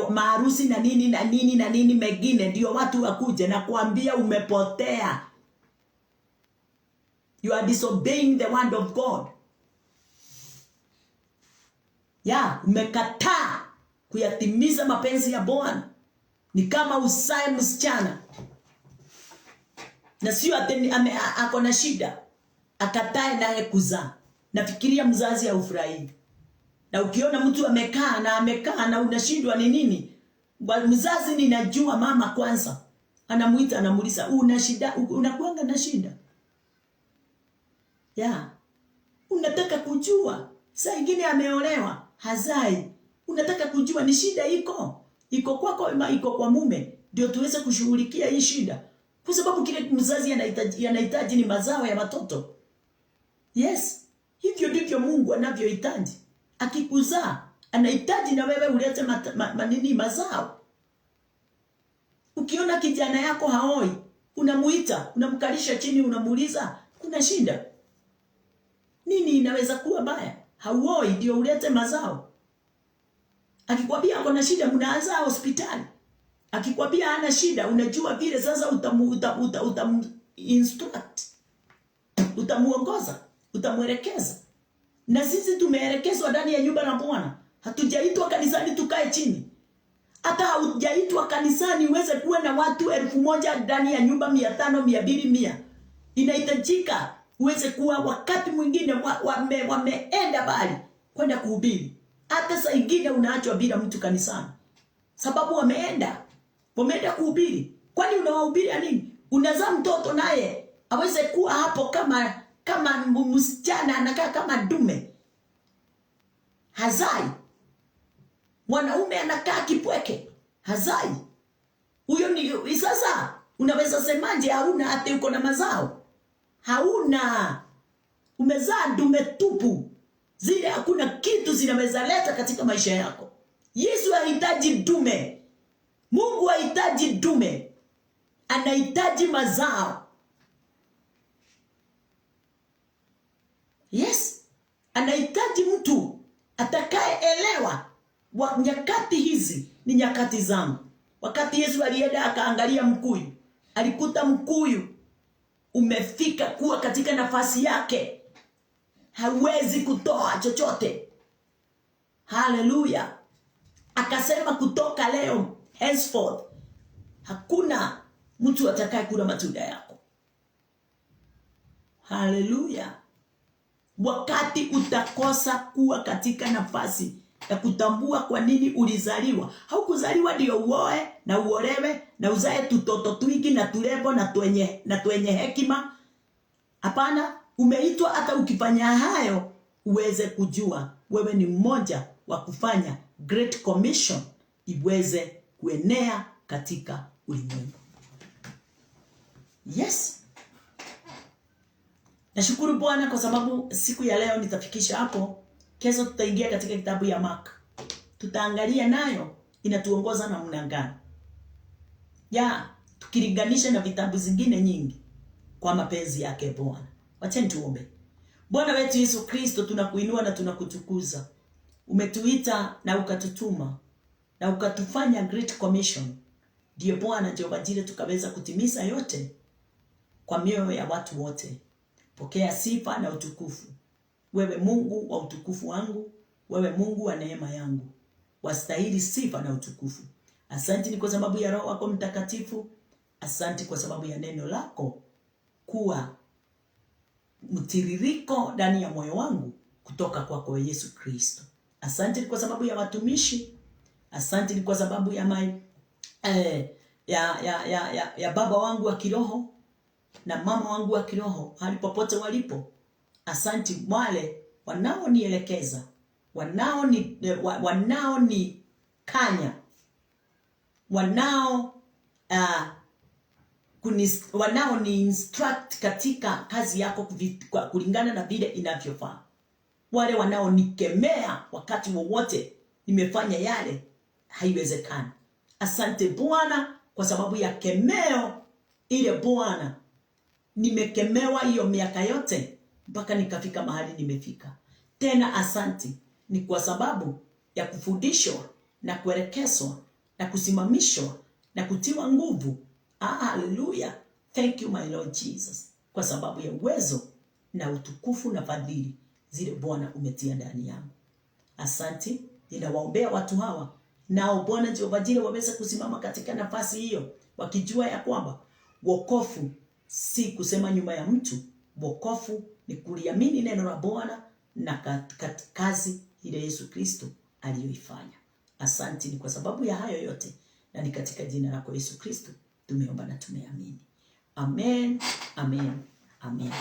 maharusi na nini na nini na nini mengine ndio watu wakuje, na kuambia umepotea. You are disobeying the word of God. Umekataa kuyatimiza mapenzi ya Bwana. Ni kama usae msichana. Na sio ako na shida, akatae naye kuzaa. Nafikiria mzazi haufurahi. Na ukiona mtu amekaa na unashindwa ni nini? Mzazi ninajua mama kwanza. Anamuita anamuuliza, "Una shida? Unakuanga na shida?" Unataka kujua. Saa nyingine ameolewa, hazai. Unataka kujua ni shida iko kwako ama iko kwa mume, ndio tuweze kushughulikia hii shida. Kwa sababu kile mzazi anahitaji ni mazao ya watoto. Yes. Hivyo ndivyo Mungu anavyohitaji. Akikuzaa, anahitaji na wewe ulete mazao. Ukiona kijana yako haoi, unamuita, unamkalisha chini, unamuuliza, "Kuna shida? Nini inaweza kuwa baya?" Hauoi ndio ulete mazao. Akikwambia ako na shida, mnaanza hospitali. Akikwambia hana shida, unajua vile sasa instruct. Utamuongoza, utamuelekeza. Na sisi tumeelekezwa ndani ya nyumba la Bwana. Hatujaitwa kanisani tukae chini. Hata haujaitwa kanisani uweze kuwa na watu 1000 ndani ya nyumba, 500, 200, 100. Inahitajika uweze kuwa wakati mwingine wameenda bali kwenda kuhubiri. Hata saa nyingine unaachwa bila mtu kanisani. Sababu wameenda kuhubiri. Kwani unawahubiri nini? Unazaa mtoto naye aweze kuwa hapo kama msichana anakaa kama dume. Hazai. Mwanaume anakaa kipweke. Hazai. Huyo ni sasa unaweza semaje hauna hata uko na mazao? Hauna. Umezaa dume tupu. Zile hakuna kitu zinaweza leta katika maisha yako. Yesu hahitaji dume. Mungu hahitaji dume. Anahitaji mazao. Yes. Anahitaji mtu atakayeelewa nyakati hizi ni nyakati zangu. Wakati Yesu alienda akaangalia mkuyu, alikuta mkuyu umefika kuwa katika nafasi yake. Hawezi kutoa chochote. Haleluya. Akasema kutoka leo henceforth hakuna mtu atakaye kula matunda yako. Haleluya. Wakati utakosa kuwa katika nafasi ya kutambua kwa nini ulizaliwa. Haukuzaliwa ndio uoe na uolewe na uzae tutoto twingi na turebo na twenye hekima. Hapana, umeitwa hata ukifanya hayo uweze kujua wewe ni mmoja wa kufanya Great Commission iweze kuenea katika ulimwengu. Yes. Nashukuru Bwana kwa sababu siku ya leo nitafikisha hapo. Kesho tutaingia katika kitabu ya Mark. Tutaangalia nayo inatuongoza namna gani. Tukilinganisha na vitabu zingine nyingi kwa mapenzi yake Bwana. Wacha tuombe. Bwana wetu Yesu Kristo, tunakuinua na tunakutukuza. Umetuita na ukatutuma na ukatufanya Great Commission. Ndiyo Bwana Jehova Jireh, tukaweza kutimiza yote kwa mioyo ya watu wote. Pokea sifa na utukufu. Wewe Mungu wa utukufu wangu, wewe Mungu wa neema yangu, wastahili sifa na utukufu. Asante ni kwa sababu ya Roho wako Mtakatifu. Asante kwa sababu ya neno lako kuwa mtiririko ndani ya moyo wangu kutoka kwako Yesu Kristo. Asante ni kwa sababu ya watumishi. Asante ni kwa sababu ya baba wangu wa kiroho na mama wangu wa kiroho hali popote walipo. Asante wale wanaonielekeza, wanaonikanya, wanaoni instruct katika kazi yako kulingana na vile inavyofaa. Wale wanaonikemea wakati wowote nimefanya yale haiwezekani. Asante Bwana kwa sababu ya kemeo ile Bwana. Nimekemewa hiyo miaka yote mpaka nikafika mahali nimefika. Tena asante ni kwa sababu ya kufundishwa na kuelekezwa na kusimamishwa na kutiwa nguvu. Hallelujah. Thank you my Lord Jesus. Kwa sababu ya uwezo na utukufu na fadhili zile Bwana umetia ndani yangu. Asante, ninawaombea watu hawa. Nao Bwana Jehova Jireh waweze kusimama katika nafasi hiyo, wakijua ya kwamba wokovu si kusema nyuma ya mtu. Wokovu ni kuliamini neno la Bwana na kazi ile Yesu Kristo aliyoifanya. Asante ni kwa sababu ya hayo yote, na ni katika jina lako Yesu Kristo tumeomba na tumeamini. Amen, amen, amen.